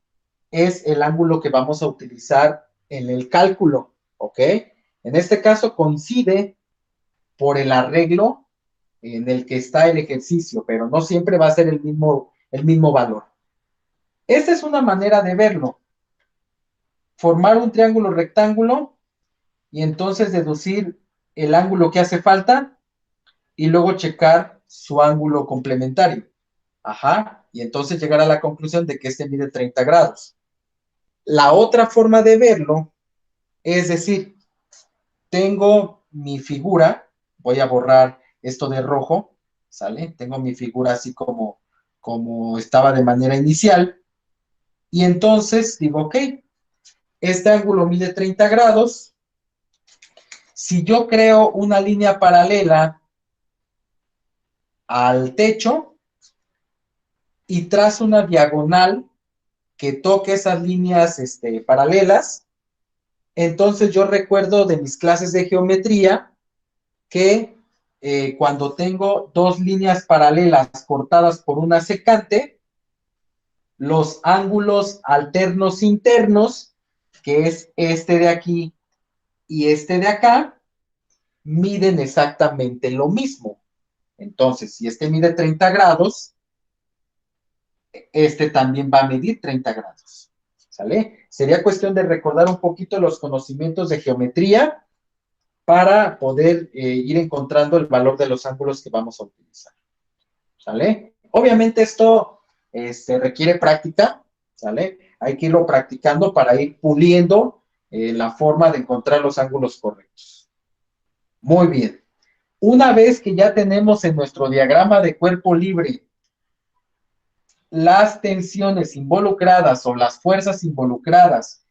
es el ángulo que vamos a utilizar en el cálculo, ¿ok? En este caso coincide por el arreglo en el que está el ejercicio, pero no siempre va a ser el mismo valor. Esta es una manera de verlo. Formar un triángulo rectángulo y entonces deducir el ángulo que hace falta y luego checar su ángulo complementario. Ajá, y entonces llegar a la conclusión de que este mide 30 grados. La otra forma de verlo es decir, tengo mi figura, voy a borrar esto de rojo, ¿sale? Tengo mi figura así como estaba de manera inicial, y entonces digo, ok, este ángulo mide 30 grados, si yo creo una línea paralela al techo y trazo una diagonal que toque esas líneas paralelas, entonces yo recuerdo de mis clases de geometría que cuando tengo dos líneas paralelas cortadas por una secante, los ángulos alternos internos, que es este de aquí y este de acá, miden exactamente lo mismo. Entonces, si este mide 30 grados, este también va a medir 30 grados. ¿Sale? Sería cuestión de recordar un poquito los conocimientos de geometría para poder ir encontrando el valor de los ángulos que vamos a utilizar. ¿Sale? Obviamente esto requiere práctica, ¿sale? Hay que irlo practicando para ir puliendo la forma de encontrar los ángulos correctos. Muy bien. Una vez que ya tenemos en nuestro diagrama de cuerpo libre las tensiones involucradas o las fuerzas involucradas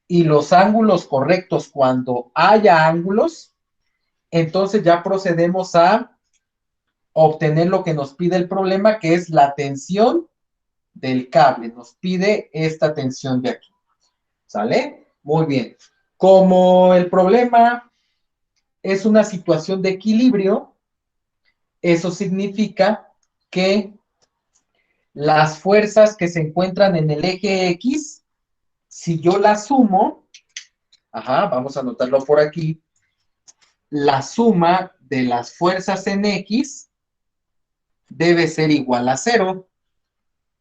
y los ángulos correctos cuando haya ángulos, entonces ya procedemos a obtener lo que nos pide el problema, que es la tensión del cable. Nos pide esta tensión de aquí. ¿Sale? Muy bien. Como el problema es una situación de equilibrio, eso significa que las fuerzas que se encuentran en el eje X, si yo las sumo, vamos a anotarlo por aquí, la suma de las fuerzas en X debe ser igual a 0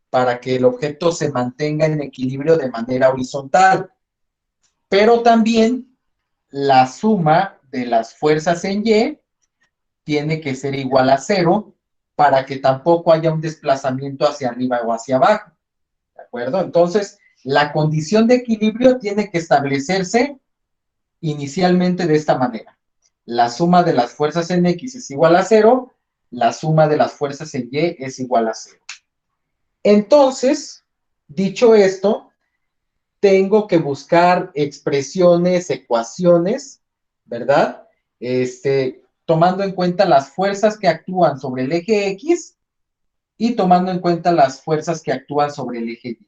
para que el objeto se mantenga en equilibrio de manera horizontal. Pero también la suma de las fuerzas en Y tiene que ser igual a 0 para que tampoco haya un desplazamiento hacia arriba o hacia abajo. ¿De acuerdo? Entonces, la condición de equilibrio tiene que establecerse inicialmente de esta manera. La suma de las fuerzas en X es igual a 0, la suma de las fuerzas en Y es igual a 0. Entonces, dicho esto, tengo que buscar expresiones, ecuaciones, ¿verdad? Tomando en cuenta las fuerzas que actúan sobre el eje X y tomando en cuenta las fuerzas que actúan sobre el eje Y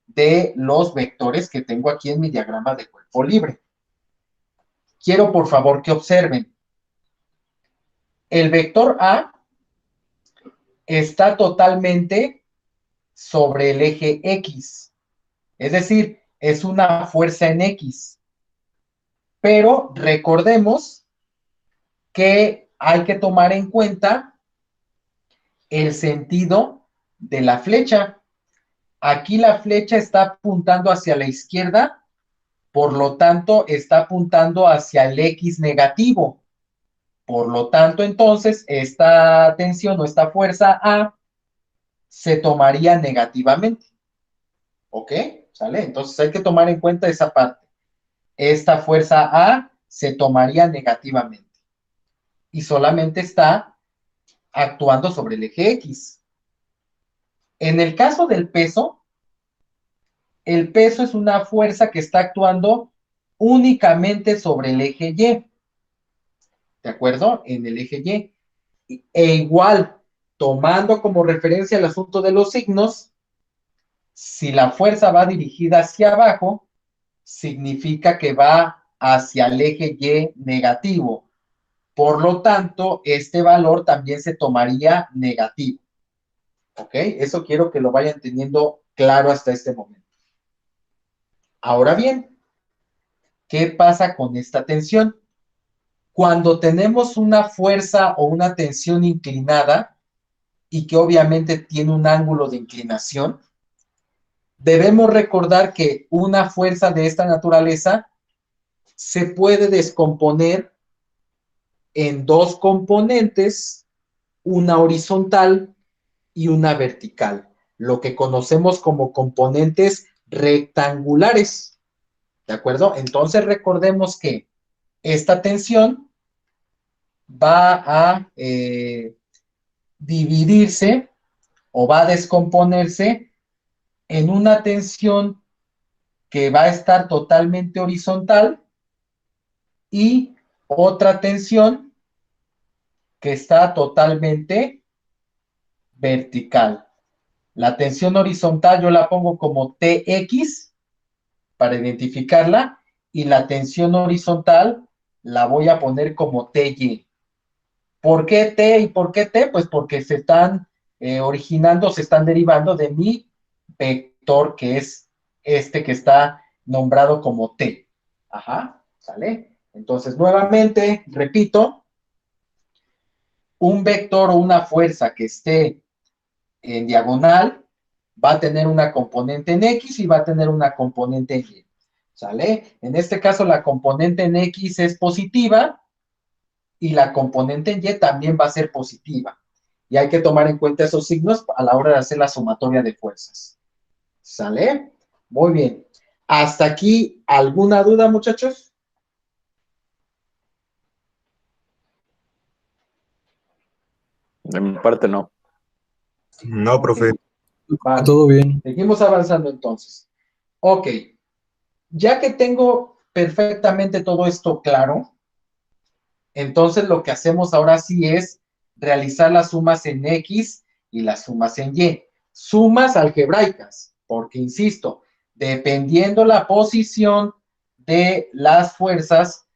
de los vectores que tengo aquí en mi diagrama de cuerpo libre. Quiero, por favor, que observen. El vector A está totalmente sobre el eje X. Es decir, es una fuerza en X. Pero recordemos que hay que tomar en cuenta el sentido de la flecha. Aquí la flecha está apuntando hacia la izquierda, por lo tanto, está apuntando hacia el X negativo. Por lo tanto, entonces, esta tensión o esta fuerza A se tomaría negativamente. ¿Ok? ¿Sale? Entonces hay que tomar en cuenta esa parte. Esta fuerza A se tomaría negativamente. y solamente está actuando sobre el eje X. En el caso del peso, el peso es una fuerza que está actuando únicamente sobre el eje Y. ¿De acuerdo? En el eje Y. E igual, tomando como referencia el asunto de los signos, si la fuerza va dirigida hacia abajo, significa que va hacia el eje Y negativo. Por lo tanto, este valor también se tomaría negativo. ¿Ok? Eso quiero que lo vayan teniendo claro hasta este momento. Ahora bien, ¿qué pasa con esta tensión? Cuando tenemos una fuerza o una tensión inclinada y que obviamente tiene un ángulo de inclinación, debemos recordar que una fuerza de esta naturaleza se puede descomponer en dos componentes, una horizontal y una vertical, lo que conocemos como componentes rectangulares. ¿De acuerdo? Entonces recordemos que esta tensión va a dividirse o va a descomponerse en una tensión que va a estar totalmente horizontal y otra tensión que está totalmente vertical. La tensión horizontal yo la pongo como TX para identificarla y la tensión horizontal la voy a poner como TY. ¿Por qué T y por qué T? Pues porque se están originando, se están derivando de mi vector, que es este que está nombrado como T. Ajá, ¿sale? Entonces, nuevamente, repito, un vector o una fuerza que esté en diagonal va a tener una componente en X y va a tener una componente en Y. ¿Sale? En este caso, la componente en X es positiva y la componente en Y también va a ser positiva. Y hay que tomar en cuenta esos signos a la hora de hacer la sumatoria de fuerzas. ¿Sale? Muy bien. ¿Hasta aquí alguna duda, muchachos? De mi parte, no. No, profe. Vale. Todo bien. Seguimos avanzando entonces. Ok. Ya que tengo perfectamente todo esto claro, entonces lo que hacemos ahora sí es realizar las sumas en X y las sumas en Y. Sumas algebraicas, porque insisto, dependiendo la posición de las fuerzas,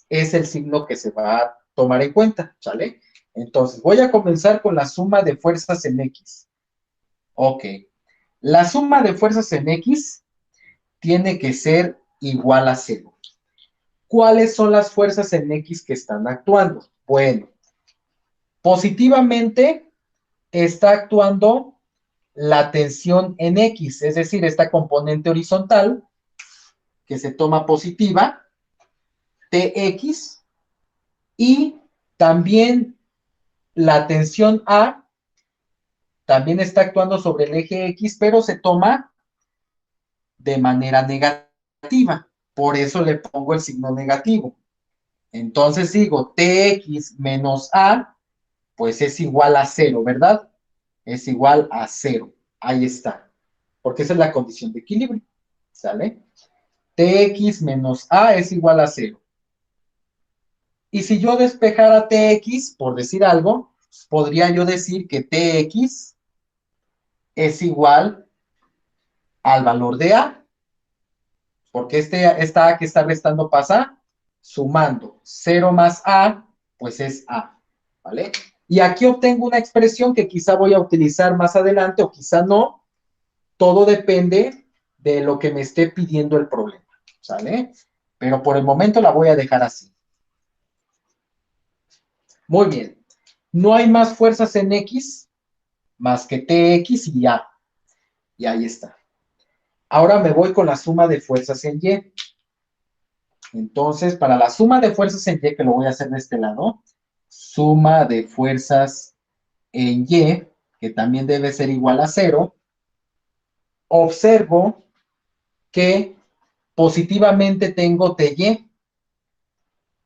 es el signo que se va a tomar en cuenta, ¿sale? Entonces, voy a comenzar con la suma de fuerzas en X. Ok. La suma de fuerzas en X tiene que ser igual a 0. ¿Cuáles son las fuerzas en X que están actuando? Bueno, positivamente está actuando la tensión en X, es decir, esta componente horizontal que se toma positiva, TX, y también la tensión A también está actuando sobre el eje X, pero se toma de manera negativa. Por eso le pongo el signo negativo. Entonces digo, TX menos A, pues es igual a 0, ¿verdad? Es igual a 0. Ahí está. Porque esa es la condición de equilibrio. ¿Sale? TX menos A es igual a 0. Y si yo despejara TX, por decir algo, podría yo decir que TX es igual al valor de A. Porque esta A que está restando pasa sumando. 0 más A, pues es A. ¿Vale? Y aquí obtengo una expresión que quizá voy a utilizar más adelante o quizá no. Todo depende de lo que me esté pidiendo el problema. ¿Sale? Pero por el momento la voy a dejar así. Muy bien. No hay más fuerzas en X más que TX y A. Y ahí está. Ahora me voy con la suma de fuerzas en Y. Entonces, para la suma de fuerzas en Y, que lo voy a hacer de este lado, suma de fuerzas en Y, que también debe ser igual a 0, observo que positivamente tengo TY,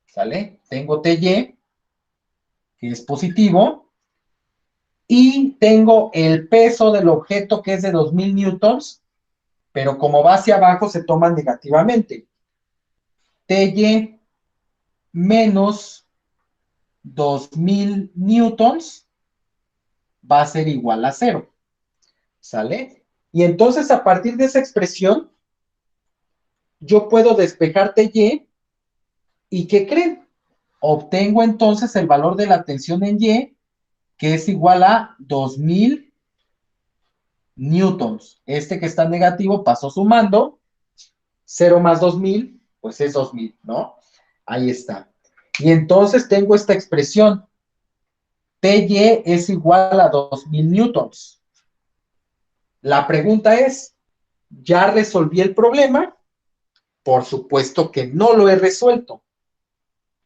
¿sale? Tengo TY que es positivo, y tengo el peso del objeto, que es de 2000 newtons, pero como va hacia abajo, se toma negativamente. TY menos 2000 newtons va a ser igual a 0. ¿Sale? Y entonces, a partir de esa expresión, yo puedo despejar TY, ¿y qué creen? Obtengo entonces el valor de la tensión en Y, que es igual a 2000 newtons. Este que está negativo pasó sumando, 0 más 2000, pues es 2000, ¿no? Ahí está. Y entonces tengo esta expresión, TY es igual a 2000 newtons. La pregunta es, ¿ya resolví el problema? Por supuesto que no lo he resuelto.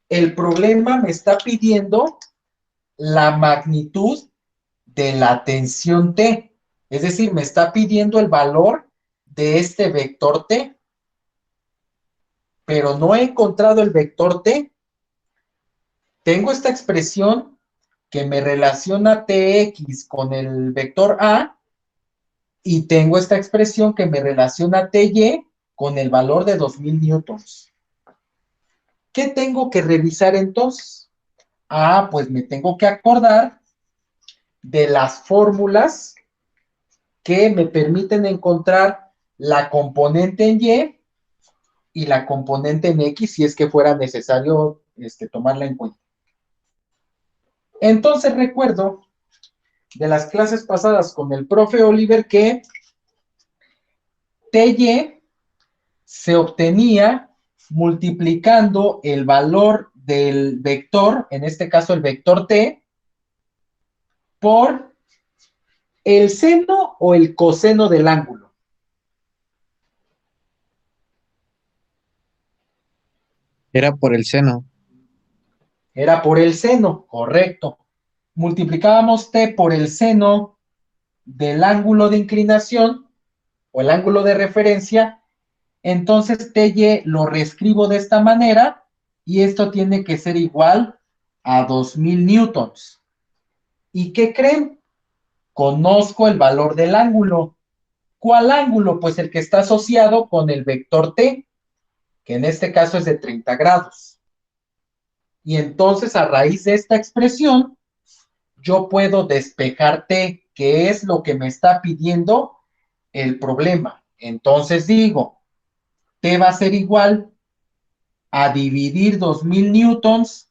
El problema me está pidiendo la magnitud de la tensión T. Es decir, me está pidiendo el valor de este vector T. Pero no he encontrado el vector T. Tengo esta expresión que me relaciona Tx con el vector A, y tengo esta expresión que me relaciona Ty con el valor de 2000 newtons. ¿Qué tengo que revisar entonces? Ah, pues me tengo que acordar de las fórmulas que me permiten encontrar la componente en y la componente en X, si es que fuera necesario tomarla en cuenta. Entonces recuerdo de las clases pasadas con el profe Oliver que TY se obtenía multiplicando el valor del vector, en este caso el vector T, por el seno o el coseno del ángulo. Era por el seno. Era por el seno, correcto. Multiplicábamos T por el seno del ángulo de inclinación o el ángulo de referencia. Entonces TY lo reescribo de esta manera y esto tiene que ser igual a 2000 newtons. ¿Y qué creen? Conozco el valor del ángulo. ¿Cuál ángulo? Pues el que está asociado con el vector T, que en este caso es de 30 grados. Y entonces, a raíz de esta expresión, yo puedo despejar T, que es lo que me está pidiendo el problema. Entonces digo, T va a ser igual a dividir 2000 newtons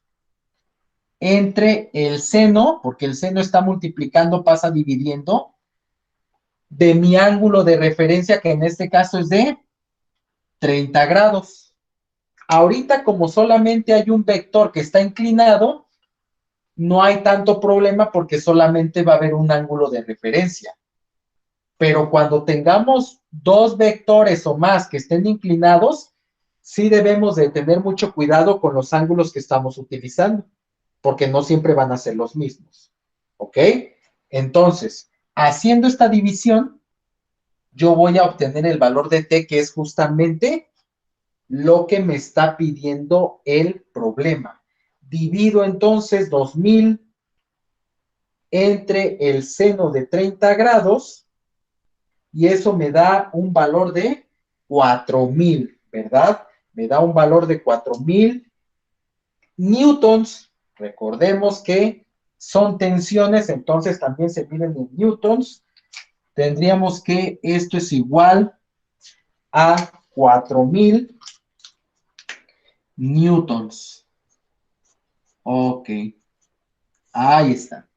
entre el seno, porque el seno está multiplicando, pasa dividiendo, de mi ángulo de referencia, que en este caso es de 30 grados. Ahorita, como solamente hay un vector que está inclinado, no hay tanto problema porque solamente va a haber un ángulo de referencia. Pero cuando tengamos dos vectores o más que estén inclinados, sí debemos de tener mucho cuidado con los ángulos que estamos utilizando, porque no siempre van a ser los mismos. ¿Ok? Entonces, haciendo esta división, yo voy a obtener el valor de T, que es justamente lo que me está pidiendo el problema. Divido entonces 2000 entre el seno de 30 grados y eso me da un valor de 4000, ¿verdad? Me da un valor de 4000 newtons. Recordemos que son tensiones, entonces también se miden en newtons. Tendríamos que esto es igual a 4000 newtons. Ok. Ahí está.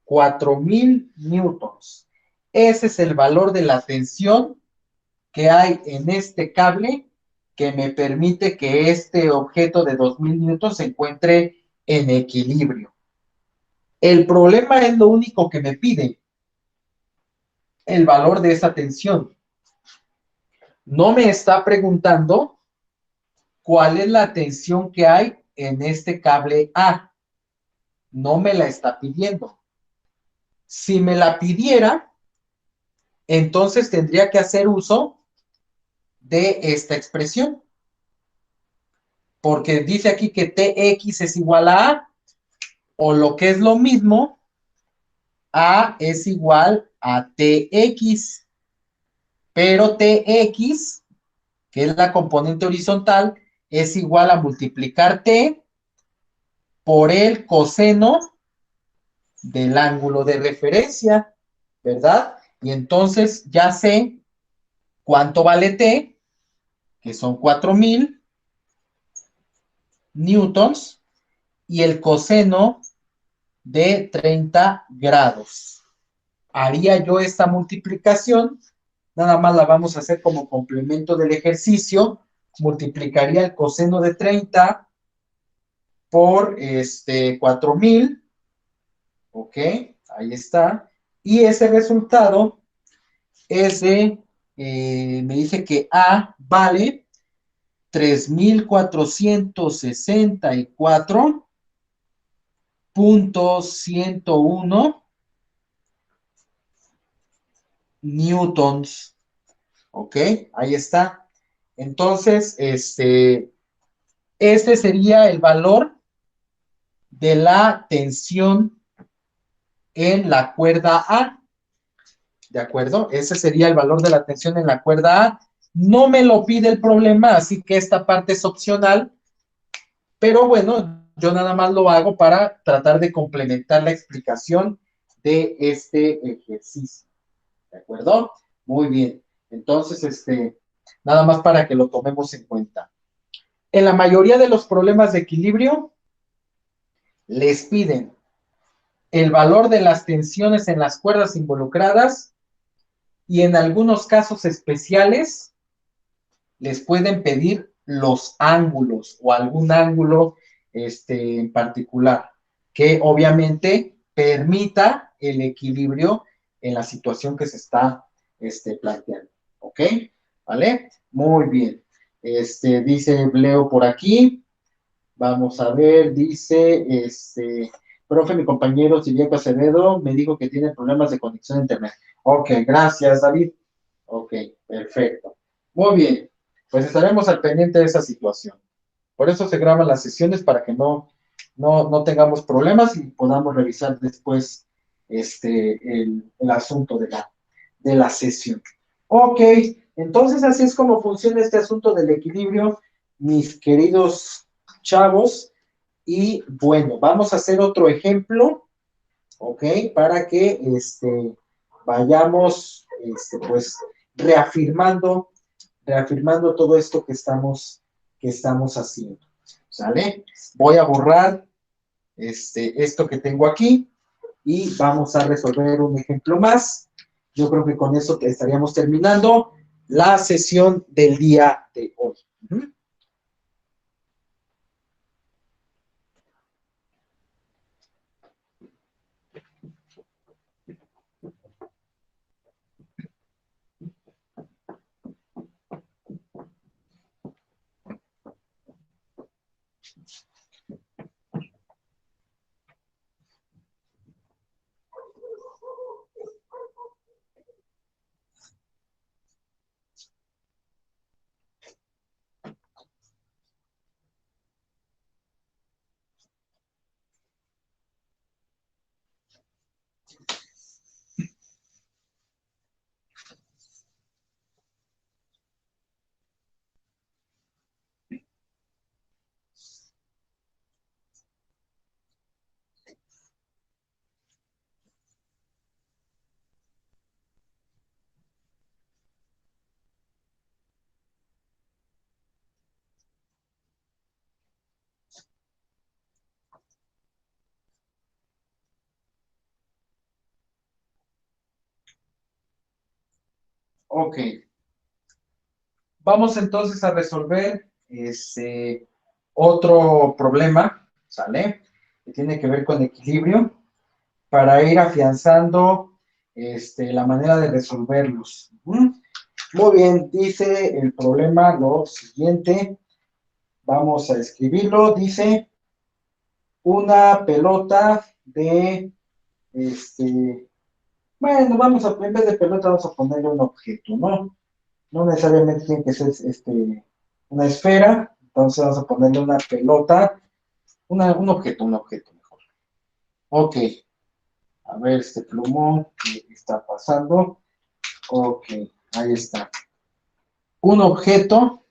4000 newtons. Ese es el valor de la tensión que hay en este cable que me permite que este objeto de 2000 newtons se encuentre en equilibrio. El problema es lo único que me pide, el valor de esa tensión. No me está preguntando cuál es la tensión que hay en este cable A. No me la está pidiendo. Si me la pidiera, entonces tendría que hacer uso de esta expresión. Porque dice aquí que Tx es igual a A. O lo que es lo mismo, A es igual a TX, pero TX, que es la componente horizontal, es igual a multiplicar T por el coseno del ángulo de referencia, ¿verdad? Y entonces ya sé cuánto vale T, que son 4000 newtons, y el coseno de 30 grados. Haría yo esta multiplicación, nada más la vamos a hacer como complemento del ejercicio, multiplicaría el coseno de 30 por 4000, ok, ahí está, y ese resultado es de, me dice que A vale 3464.101 newtons, ok, ahí está. Entonces, este sería el valor de la tensión en la cuerda A, ¿de acuerdo? Ese sería el valor de la tensión en la cuerda A. No me lo pide el problema, así que esta parte es opcional, pero bueno, yo nada más lo hago para tratar de complementar la explicación de este ejercicio, ¿de acuerdo? Muy bien, entonces, nada más para que lo tomemos en cuenta. En la mayoría de los problemas de equilibrio, les piden el valor de las tensiones en las cuerdas involucradas y en algunos casos especiales les pueden pedir los ángulos o algún ángulo en particular que obviamente permita el equilibrio en la situación que se está planteando. ¿Ok? ¿Vale? Muy bien. Dice Leo por aquí. Vamos a ver, dice, profe, mi compañero Silvia Acevedo me dijo que tiene problemas de conexión a internet. Ok, gracias, David. Ok, perfecto. Muy bien, pues estaremos al pendiente de esa situación. Por eso se graban las sesiones para que no tengamos problemas y podamos revisar después el asunto de la sesión. Ok, entonces así es como funciona este asunto del equilibrio, mis queridos chavos. Y bueno, vamos a hacer otro ejemplo, ¿ok? Para que vayamos pues reafirmando todo esto que estamos haciendo. ¿Sale? Voy a borrar esto que tengo aquí y vamos a resolver un ejemplo más. Yo creo que con eso estaríamos terminando la sesión del día de hoy. Ok. Vamos entonces a resolver otro problema, ¿sale? Que tiene que ver con equilibrio, para ir afianzando la manera de resolverlos. Muy bien, dice el problema lo siguiente. Vamos a escribirlo. Dice una pelota de, bueno, en vez de pelota vamos a ponerle un objeto, ¿no? No necesariamente tiene que ser una esfera, entonces vamos a ponerle una pelota, un objeto mejor. Ok, a ver este plumón, ¿qué está pasando? Ok, ahí está. Un objeto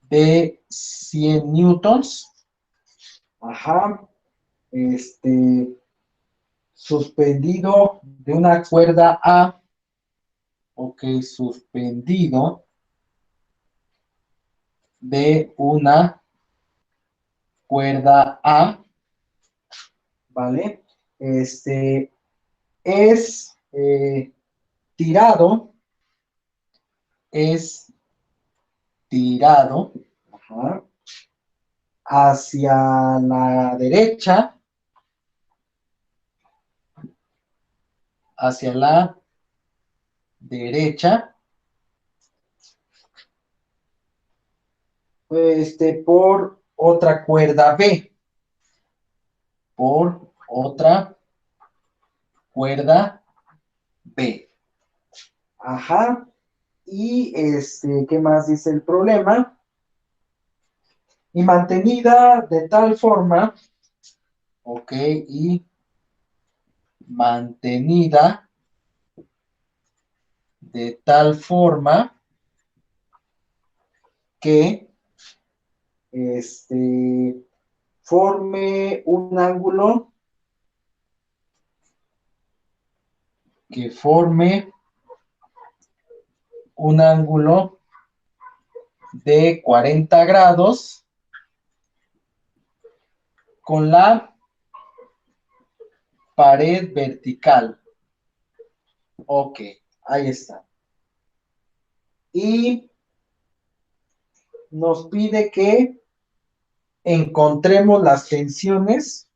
de 100 newtons, ajá, suspendido de una cuerda A, ok, suspendido de una cuerda A, ¿vale? Es tirado, es tirado, ajá, hacia hacia la derecha, por otra cuerda B, por otra cuerda B. Ajá. Y ¿qué más dice el problema? Y mantenida de tal forma, ok, y mantenida de tal forma que forme un ángulo, que forme un ángulo de 40 grados con la pared vertical. Ok, ahí está. Y nos pide que encontremos las tensiones,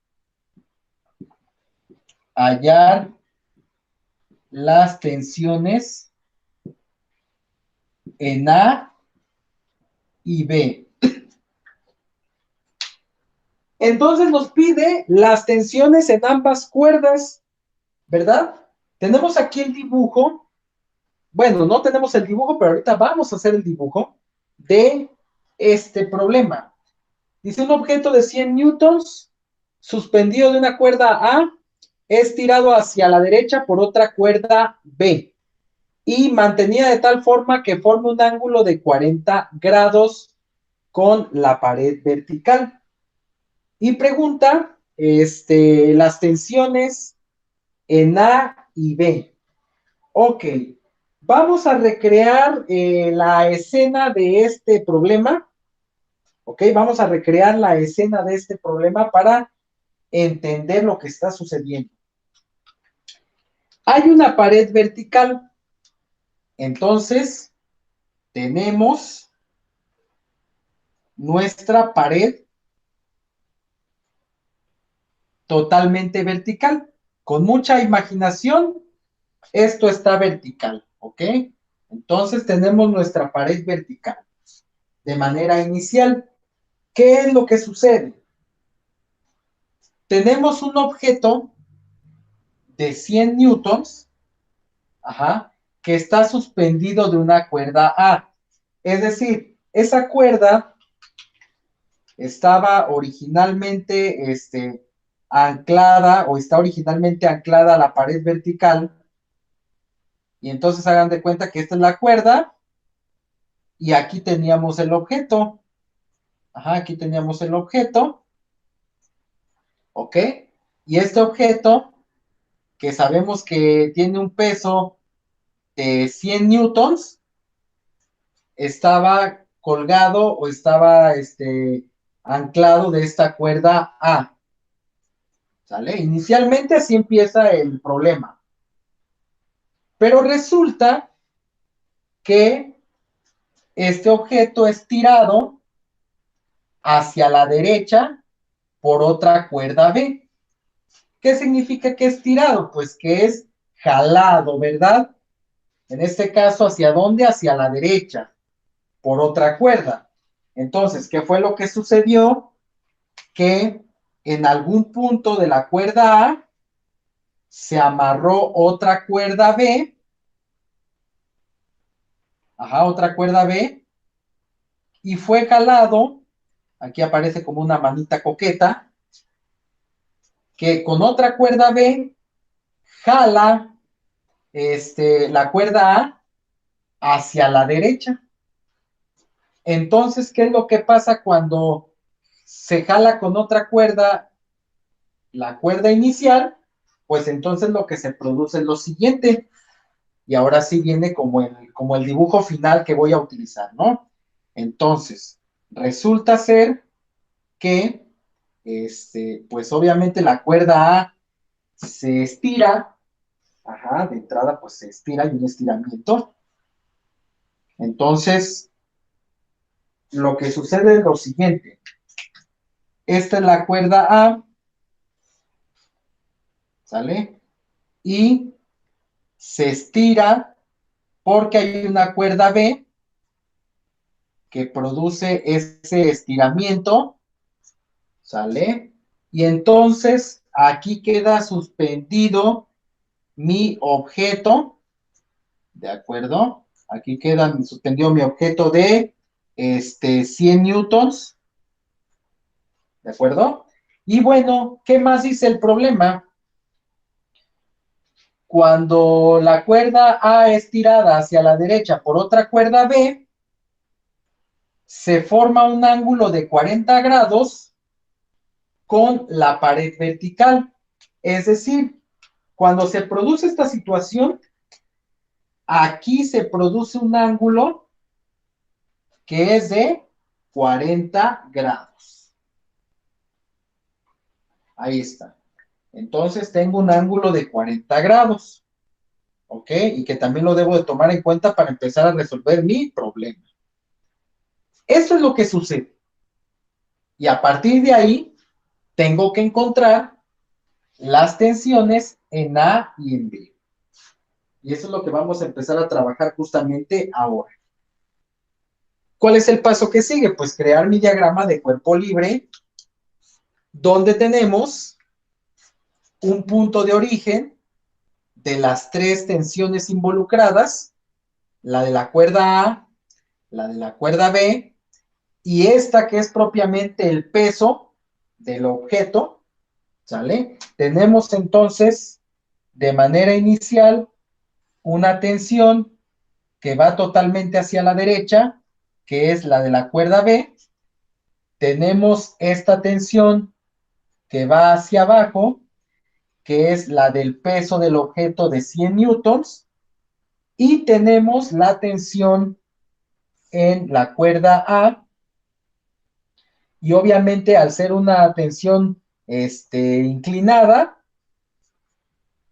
hallar las tensiones en A y B. Entonces nos pide las tensiones en ambas cuerdas, ¿verdad? Tenemos aquí el dibujo. Bueno, no tenemos el dibujo, pero ahorita vamos a hacer el dibujo de este problema. Dice un objeto de 100 newtons suspendido de una cuerda A es tirado hacia la derecha por otra cuerda B y mantenida de tal forma que forme un ángulo de 40 grados con la pared vertical. Y pregunta las tensiones en A y B. Ok, vamos a recrear la escena de este problema. Ok, vamos a recrear la escena de este problema para entender lo que está sucediendo. Hay una pared vertical, entonces tenemos nuestra pared totalmente vertical. Con mucha imaginación, esto está vertical, ¿ok? Entonces tenemos nuestra pared vertical. De manera inicial, ¿qué es lo que sucede? Tenemos un objeto de 100 newtons, ajá, que está suspendido de una cuerda A. Es decir, esa cuerda estaba originalmente anclada o está originalmente anclada a la pared vertical. Y entonces hagan de cuenta que esta es la cuerda y aquí teníamos el objeto. Ajá, aquí teníamos el objeto. ¿Ok? Y este objeto, que sabemos que tiene un peso de 100 newtons, estaba colgado o estaba anclado de esta cuerda A. ¿Sale? Inicialmente así empieza el problema. Pero resulta que este objeto es tirado hacia la derecha por otra cuerda B. ¿Qué significa que es tirado? Pues que es jalado, ¿verdad? En este caso, ¿hacia dónde? Hacia la derecha, por otra cuerda. Entonces, ¿qué fue lo que sucedió? Que en algún punto de la cuerda A se amarró otra cuerda B, ajá, otra cuerda B, y fue jalado, aquí aparece como una manita coqueta, que con otra cuerda B jala la cuerda A hacia la derecha. Entonces, ¿qué es lo que pasa cuando se jala con otra cuerda, la cuerda inicial? Pues entonces lo que se produce es lo siguiente. Y ahora sí viene como el dibujo final que voy a utilizar, ¿no? Entonces, resulta ser que, pues obviamente la cuerda A se estira, ajá, de entrada pues se estira, y un estiramiento. Entonces, lo que sucede es lo siguiente. Esta es la cuerda A, ¿sale? Y se estira porque hay una cuerda B que produce ese estiramiento, ¿sale? Y entonces aquí queda suspendido mi objeto, ¿de acuerdo? Aquí queda suspendido mi objeto de 100 newtons, ¿de acuerdo? Y bueno, ¿qué más dice el problema? Cuando la cuerda A es tirada hacia la derecha por otra cuerda B, se forma un ángulo de 40 grados con la pared vertical. Es decir, cuando se produce esta situación, aquí se produce un ángulo que es de 40 grados. Ahí está. Entonces tengo un ángulo de 40 grados. ¿Ok? Y que también lo debo de tomar en cuenta para empezar a resolver mi problema. Eso es lo que sucede. Y a partir de ahí, tengo que encontrar las tensiones en A y en B. Y eso es lo que vamos a empezar a trabajar justamente ahora. ¿Cuál es el paso que sigue? Pues crear mi diagrama de cuerpo libre, donde tenemos un punto de origen de las tres tensiones involucradas, la de la cuerda A, la de la cuerda B, y esta que es propiamente el peso del objeto, ¿sale? Tenemos entonces, de manera inicial, una tensión que va totalmente hacia la derecha, que es la de la cuerda B. Tenemos esta tensión que va hacia abajo, que es la del peso del objeto de 100 newtons. Y tenemos la tensión en la cuerda A. Y obviamente al ser una tensión inclinada,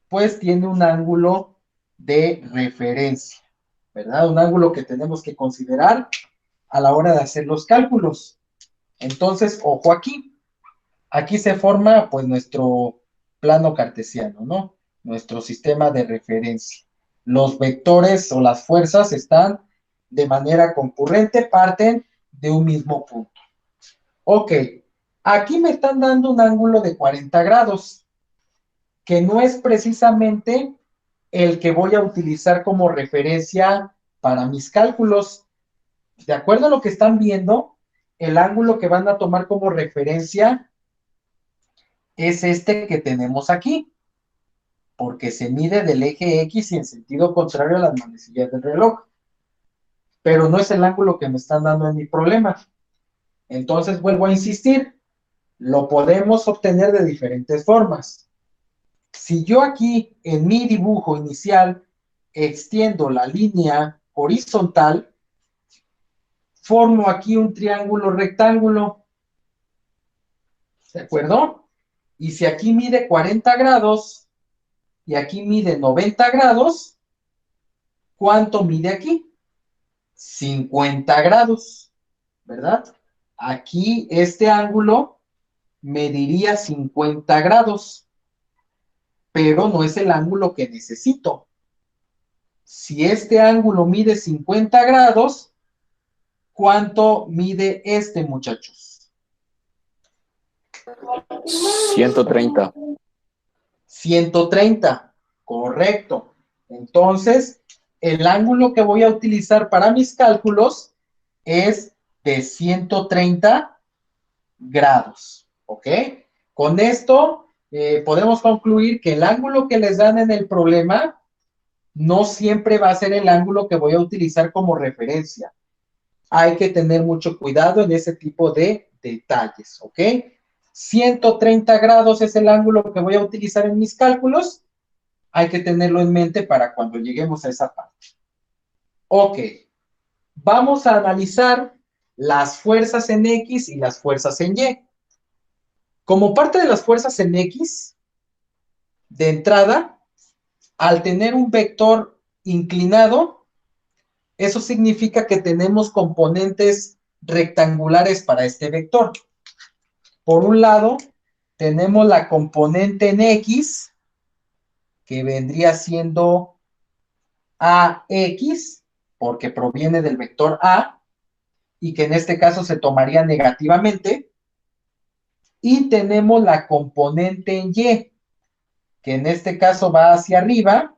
pues tiene un ángulo de referencia, ¿verdad? Un ángulo que tenemos que considerar a la hora de hacer los cálculos. Entonces, ojo aquí. Aquí se forma, pues, nuestro plano cartesiano, ¿no? Nuestro sistema de referencia. Los vectores o las fuerzas están de manera concurrente, parten de un mismo punto. Ok, aquí me están dando un ángulo de 40 grados, que no es precisamente el que voy a utilizar como referencia para mis cálculos. De acuerdo a lo que están viendo, el ángulo que van a tomar como referencia es este que tenemos aquí, porque se mide del eje X y en sentido contrario a las manecillas del reloj. Pero no es el ángulo que me están dando en mi problema. Entonces vuelvo a insistir, lo podemos obtener de diferentes formas. Si yo aquí en mi dibujo inicial extiendo la línea horizontal, formo aquí un triángulo rectángulo, ¿de acuerdo? Y si aquí mide 40 grados y aquí mide 90 grados, ¿cuánto mide aquí? 50 grados, ¿verdad? Aquí este ángulo mediría 50 grados, pero no es el ángulo que necesito. Si este ángulo mide 50 grados, ¿cuánto mide este, muchachos? 130. 130, correcto. Entonces, el ángulo que voy a utilizar para mis cálculos es de 130 grados, ¿ok? Con esto podemos concluir que el ángulo que les dan en el problema no siempre va a ser el ángulo que voy a utilizar como referencia. Hay que tener mucho cuidado en ese tipo de detalles, ¿ok? 130 grados es el ángulo que voy a utilizar en mis cálculos. Hay que tenerlo en mente para cuando lleguemos a esa parte. Ok, vamos a analizar las fuerzas en X y las fuerzas en Y. Como parte de las fuerzas en X, de entrada, al tener un vector inclinado, eso significa que tenemos componentes rectangulares para este vector. Por un lado, tenemos la componente en X, que vendría siendo AX, porque proviene del vector A, y que en este caso se tomaría negativamente. Y tenemos la componente en Y, que en este caso va hacia arriba.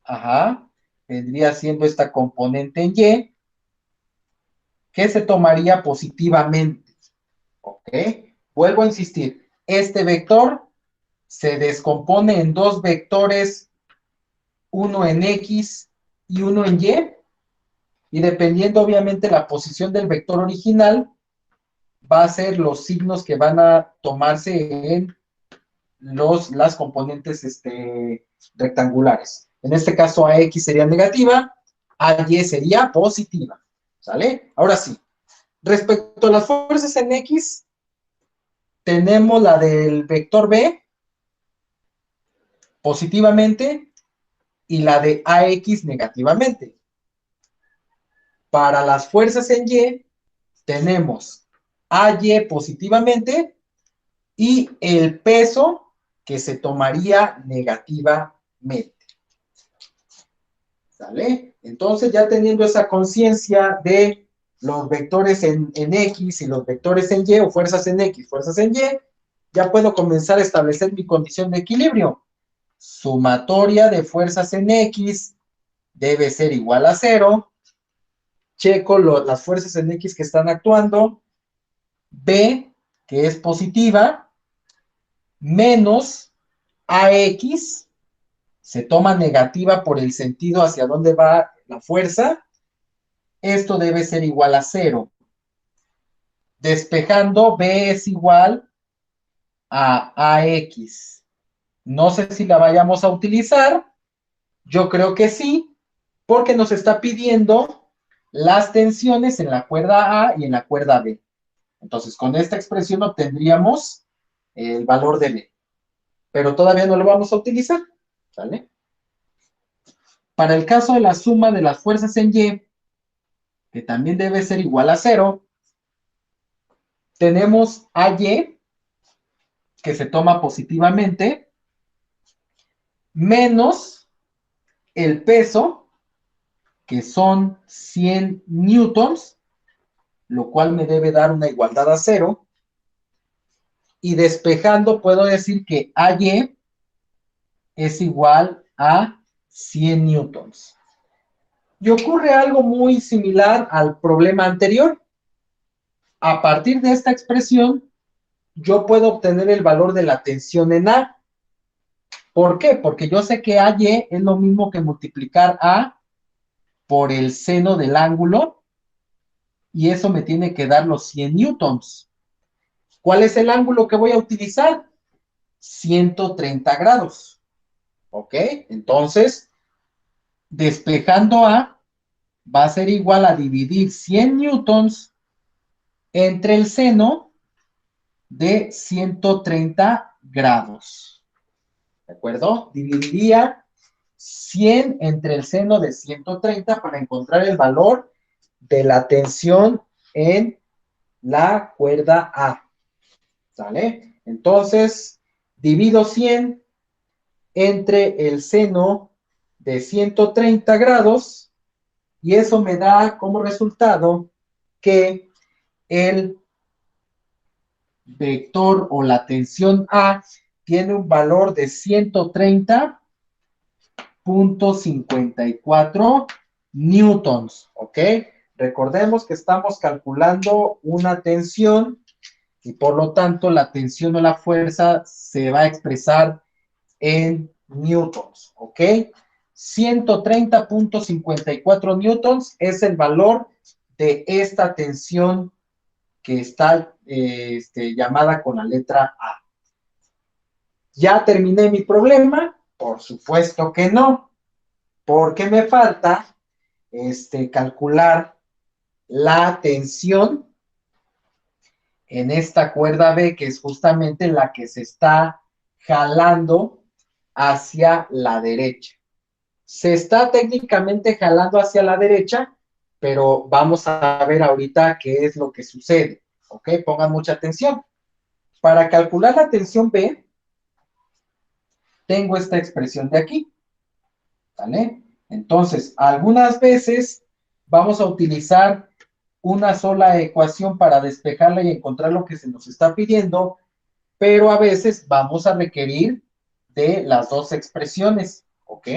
Ajá, vendría siendo esta componente en Y, que se tomaría positivamente. ¿Ok? Vuelvo a insistir, este vector se descompone en dos vectores, uno en X y uno en y dependiendo obviamente la posición del vector original, va a ser los signos que van a tomarse en las componentes rectangulares. En este caso, AX sería negativa, AY sería positiva. ¿Sale? Ahora sí. Respecto a las fuerzas en X, tenemos la del vector B positivamente y la de AX negativamente. Para las fuerzas en Y, tenemos AY positivamente y el peso que se tomaría negativamente. ¿Sale? Entonces, ya teniendo esa conciencia de los vectores en X y los vectores en Y, o fuerzas en X, fuerzas en Y, ya puedo comenzar a establecer mi condición de equilibrio. Sumatoria de fuerzas en X debe ser igual a 0. Checo las fuerzas en X que están actuando. B, que es positiva, menos AX, se toma negativa por el sentido hacia dónde va la fuerza. Esto debe ser igual a 0. Despejando, B es igual a AX. No sé si la vayamos a utilizar. Yo creo que sí, porque nos está pidiendo las tensiones en la cuerda A y en la cuerda B. Entonces, con esta expresión obtendríamos el valor de B. Pero todavía no lo vamos a utilizar. ¿Sale? Para el caso de la suma de las fuerzas en Y, que también debe ser igual a 0, tenemos AY, que se toma positivamente, menos el peso, que son 100 newtons, lo cual me debe dar una igualdad a 0. Y despejando, puedo decir que AY es igual a 100 newtons. Y ocurre algo muy similar al problema anterior. A partir de esta expresión, yo puedo obtener el valor de la tensión en A. ¿Por qué? Porque yo sé que AY es lo mismo que multiplicar A por el seno del ángulo, y eso me tiene que dar los 100 newtons. ¿Cuál es el ángulo que voy a utilizar? 130 grados. ¿Ok? Entonces, despejando A, va a ser igual a dividir 100 newtons entre el seno de 130 grados. ¿De acuerdo? Dividiría 100 entre el seno de 130 para encontrar el valor de la tensión en la cuerda A. ¿Sale? Entonces, divido 100 entre el seno de 130 grados y eso me da como resultado que el vector o la tensión A tiene un valor de 130.54 newtons, ¿ok? Recordemos que estamos calculando una tensión y por lo tanto la tensión o la fuerza se va a expresar en newtons, ¿ok? 130.54 newtons es el valor de esta tensión que está llamada con la letra A. ¿Ya terminé mi problema? Por supuesto que no, porque me falta calcular la tensión en esta cuerda B, que es justamente la que se está jalando hacia la derecha. Se está técnicamente jalando hacia la derecha, pero vamos a ver ahorita qué es lo que sucede, ¿ok? Pongan mucha atención. Para calcular la tensión B, tengo esta expresión de aquí, ¿vale? Entonces, algunas veces vamos a utilizar una sola ecuación para despejarla y encontrar lo que se nos está pidiendo, pero a veces vamos a requerir de las dos expresiones, ¿ok?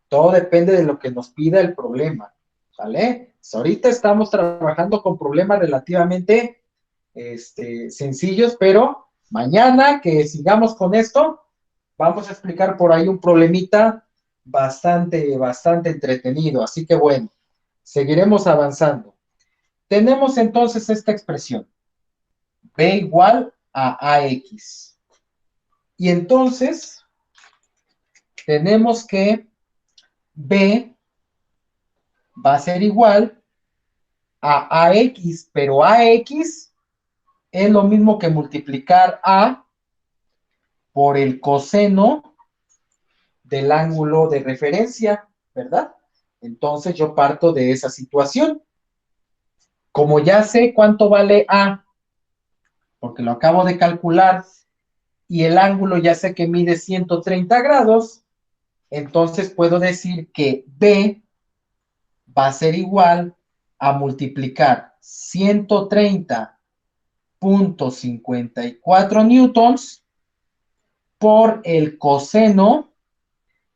Todo depende de lo que nos pida el problema, ¿vale? Pues ahorita estamos trabajando con problemas relativamente sencillos, pero mañana que sigamos con esto, vamos a explicar por ahí un problemita bastante entretenido. Así que bueno, seguiremos avanzando. Tenemos entonces esta expresión, B igual a AX. Y entonces tenemos que B va a ser igual a AX, pero AX es lo mismo que multiplicar A por el coseno del ángulo de referencia, ¿verdad? Entonces yo parto de esa situación. Como ya sé cuánto vale A, porque lo acabo de calcular, y el ángulo ya sé que mide 130 grados, entonces puedo decir que B va a ser igual a multiplicar 130.54 newtons por el coseno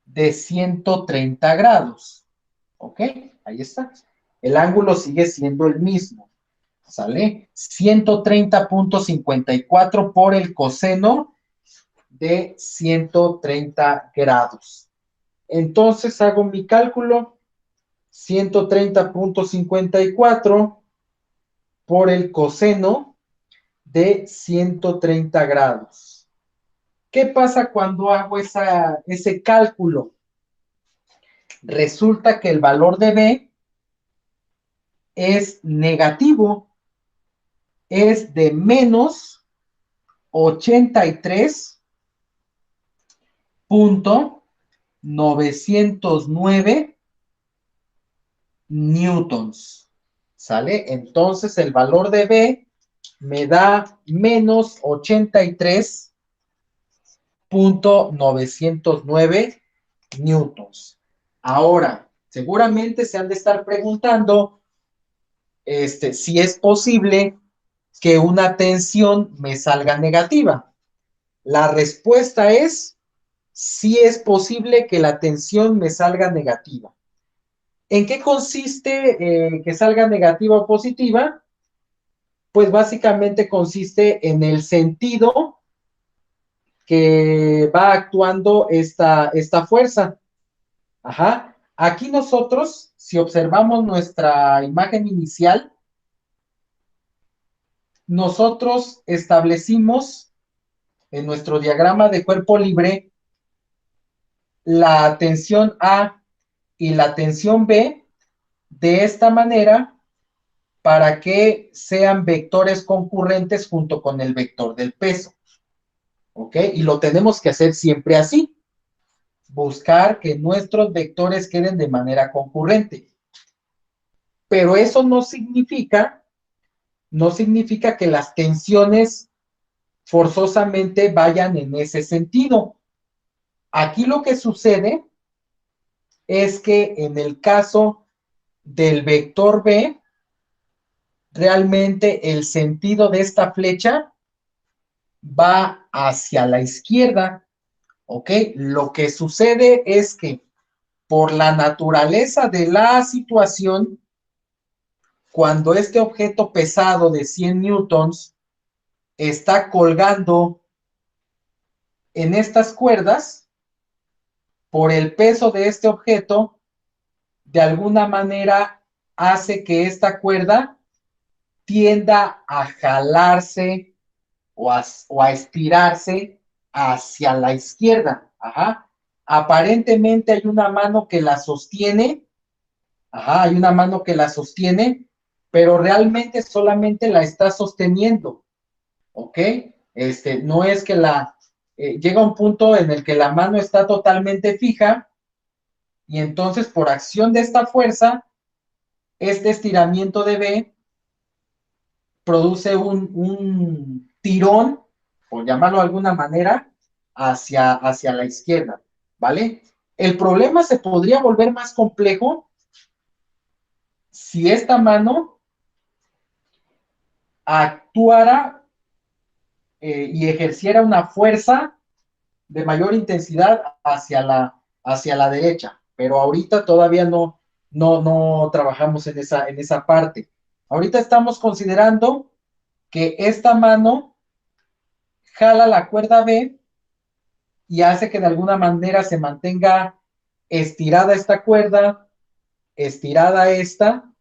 de 130 grados. ¿Ok? Ahí está. El ángulo sigue siendo el mismo. ¿Sale? 130.54 por el coseno de 130 grados. Entonces hago mi cálculo. 130.54 por el coseno de 130 grados. ¿Qué pasa cuando hago ese cálculo? Resulta que el valor de B es negativo, es de menos 83.909 newtons. ¿Sale? Entonces el valor de B me da menos 83.909 newtons. Ahora, seguramente se han de estar preguntando si es posible que una tensión me salga negativa. La respuesta es sí es posible que la tensión me salga negativa. ¿En qué consiste que salga negativa o positiva? Pues básicamente consiste en el sentido que va actuando esta fuerza. Ajá. Aquí nosotros, si observamos nuestra imagen inicial, nosotros establecimos en nuestro diagrama de cuerpo libre la tensión A y la tensión B de esta manera para que sean vectores concurrentes junto con el vector del peso. ¿Ok? Y lo tenemos que hacer siempre así. Buscar que nuestros vectores queden de manera concurrente. Pero eso no significa que las tensiones forzosamente vayan en ese sentido. Aquí lo que sucede es que en el caso del vector B, realmente el sentido de esta flecha va hacia la izquierda, ¿ok? Lo que sucede es que por la naturaleza de la situación, cuando este objeto pesado de 100 newtons está colgando en estas cuerdas, por el peso de este objeto, de alguna manera hace que esta cuerda tienda a jalarse o a estirarse hacia la izquierda. Ajá. Aparentemente hay una mano que la sostiene. Ajá, hay una mano que la sostiene, pero realmente solamente la está sosteniendo. ¿Ok? No es que llega un punto en el que la mano está totalmente fija y entonces por acción de esta fuerza, este estiramiento de B produce un tirón, por llamarlo de alguna manera, hacia la izquierda, ¿vale? El problema se podría volver más complejo si esta mano actuara y ejerciera una fuerza de mayor intensidad hacia la derecha, pero ahorita todavía no trabajamos en esa parte. Ahorita estamos considerando que esta mano jala la cuerda B y hace que de alguna manera se mantenga estirada esta cuerda, estirada esta,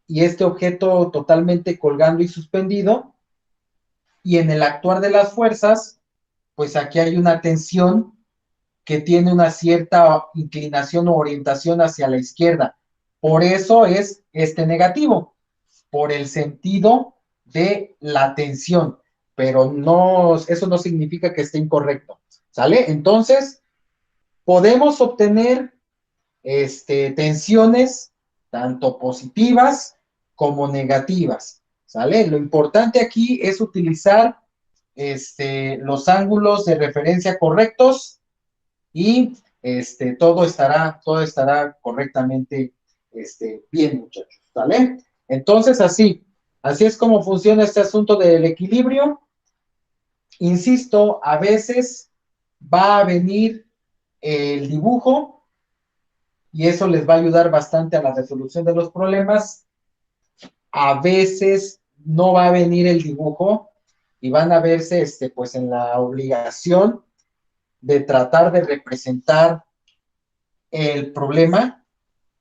y este objeto totalmente colgando y suspendido, y en el actuar de las fuerzas, pues aquí hay una tensión que tiene una cierta inclinación o orientación hacia la izquierda. Por eso es este negativo, por el sentido de la tensión, pero no, eso no significa que esté incorrecto, ¿sale? Entonces, podemos obtener tensiones tanto positivas como negativas, ¿sale? Lo importante aquí es utilizar los ángulos de referencia correctos y todo estará correctamente bien, muchachos, ¿sale? Entonces, así es como funciona este asunto del equilibrio. Insisto, a veces va a venir el dibujo y eso les va a ayudar bastante a la resolución de los problemas. A veces no va a venir el dibujo y van a verse pues en la obligación de tratar de representar el problema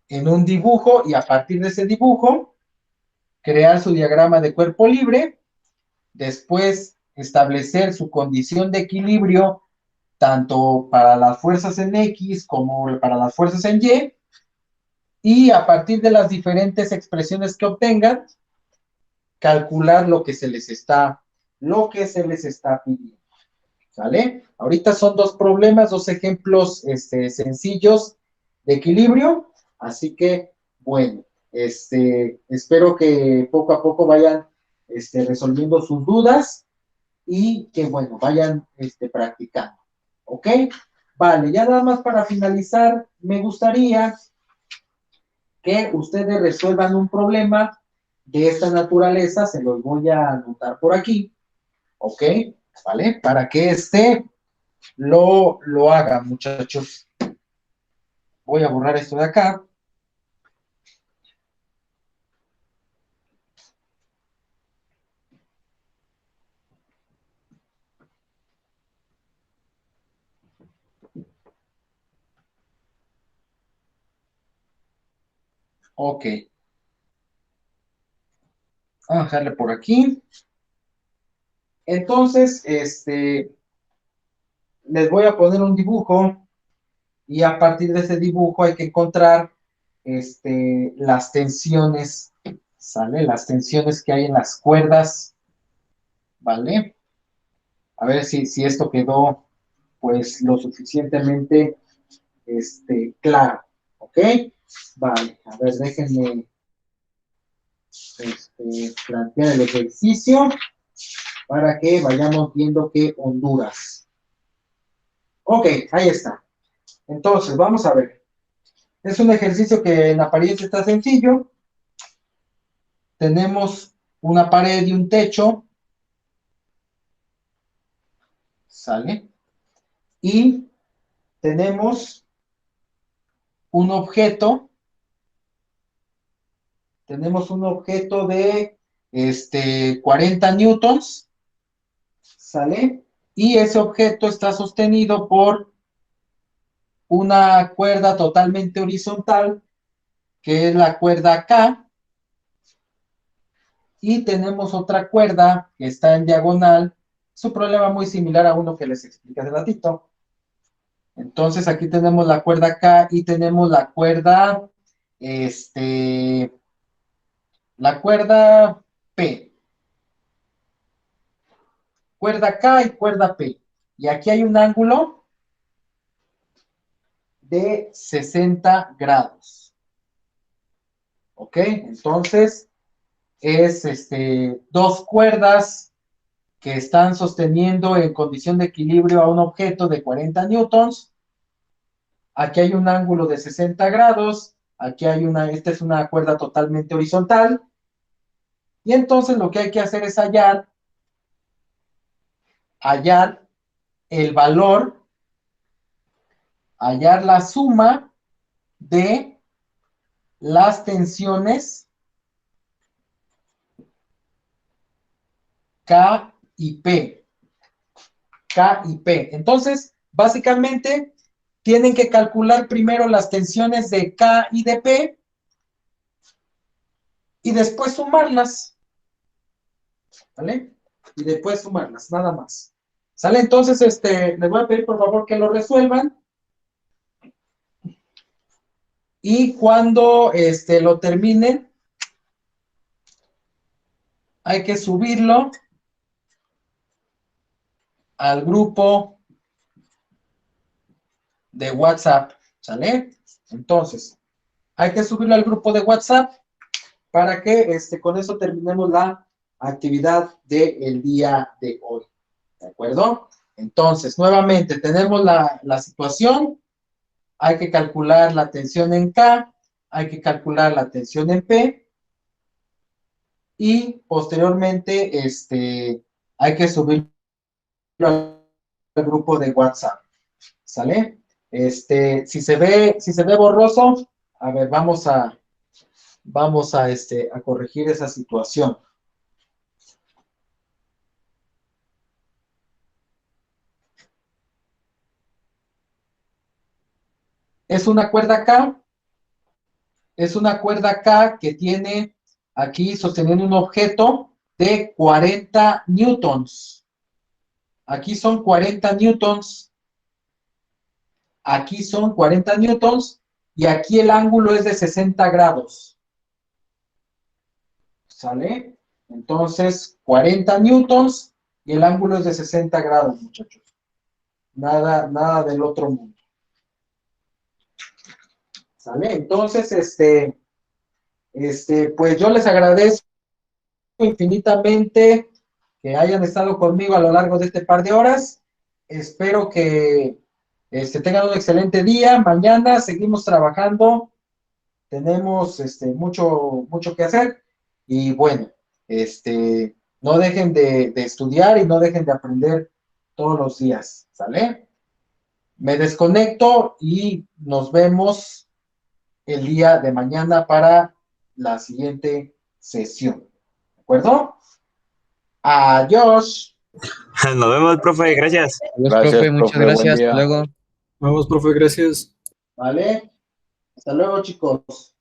en un dibujo y a partir de ese dibujo crear su diagrama de cuerpo libre, después establecer su condición de equilibrio tanto para las fuerzas en X como para las fuerzas en y a partir de las diferentes expresiones que obtengan, calcular lo que se les está pidiendo. ¿Sale? Ahorita son dos problemas, dos ejemplos sencillos de equilibrio, así que, bueno, espero que poco a poco vayan resolviendo sus dudas y que, bueno, vayan practicando, ¿ok? Vale, ya nada más para finalizar, me gustaría que ustedes resuelvan un problema de esta naturaleza, se los voy a anotar por aquí, ¿ok? ¿Vale? Para que lo hagan, muchachos. Voy a borrar esto de acá. Ok. Vamos a dejarle por aquí. Entonces, les voy a poner un dibujo y a partir de ese dibujo hay que encontrar las tensiones, ¿sale? Las tensiones que hay en las cuerdas, ¿vale? A ver si esto quedó, pues, lo suficientemente, claro, ¿ok? Vale, a ver, déjenme, plantear el ejercicio para que vayamos viendo que Honduras. Ok, ahí está. Entonces, vamos a ver. Es un ejercicio que en apariencia está sencillo. Tenemos una pared y un techo. ¿Sale? Y tenemos un objeto. Tenemos un objeto de 40 newtons. ¿sale? Y ese objeto está sostenido por una cuerda totalmente horizontal, que es la cuerda K, y tenemos otra cuerda que está en diagonal. Es un problema muy similar a uno que les expliqué hace ratito. Entonces aquí tenemos la cuerda K y tenemos la cuerda, la cuerda P. Cuerda K y cuerda P. Y aquí hay un ángulo de 60 grados. ¿Ok? Entonces, es dos cuerdas que están sosteniendo en condición de equilibrio a un objeto de 40 newtons. Aquí hay un ángulo de 60 grados. Aquí hay esta es una cuerda totalmente horizontal. Y entonces lo que hay que hacer es hallar el valor, hallar la suma de las tensiones K y P. K y P. Entonces, básicamente, tienen que calcular primero las tensiones de K y de P y después sumarlas. ¿Vale? Y después sumarlas, nada más. ¿Sale? Entonces, les voy a pedir por favor que lo resuelvan. Y cuando lo terminen, hay que subirlo al grupo de WhatsApp, ¿sale? Entonces, hay que subirlo al grupo de WhatsApp para que con eso terminemos la actividad del día de hoy, ¿de acuerdo? Entonces, nuevamente, tenemos la situación, hay que calcular la tensión en K, hay que calcular la tensión en P, y posteriormente, hay que subirlo al grupo de WhatsApp, ¿sale? Si se ve borroso, a ver, vamos a corregir esa situación. Es una cuerda K que tiene aquí sosteniendo un objeto de 40 newtons. Aquí son 40 newtons. Aquí son 40 newtons y aquí el ángulo es de 60 grados. ¿Sale? Entonces, 40 newtons y el ángulo es de 60 grados, muchachos. Nada del otro mundo. ¿Sale? Entonces, pues yo les agradezco infinitamente que hayan estado conmigo a lo largo de este par de horas. Espero que tengan un excelente día. Mañana seguimos trabajando. Tenemos mucho que hacer. Y bueno, no dejen de estudiar y no dejen de aprender todos los días. ¿Sale? Me desconecto y nos vemos el día de mañana para la siguiente sesión. ¿De acuerdo? Adiós. Nos vemos, profe, gracias. Adiós, Gracias, profe, muchas profe, buen gracias. día. Hasta luego. Vamos, profe, gracias. ¿Vale? Hasta luego, chicos.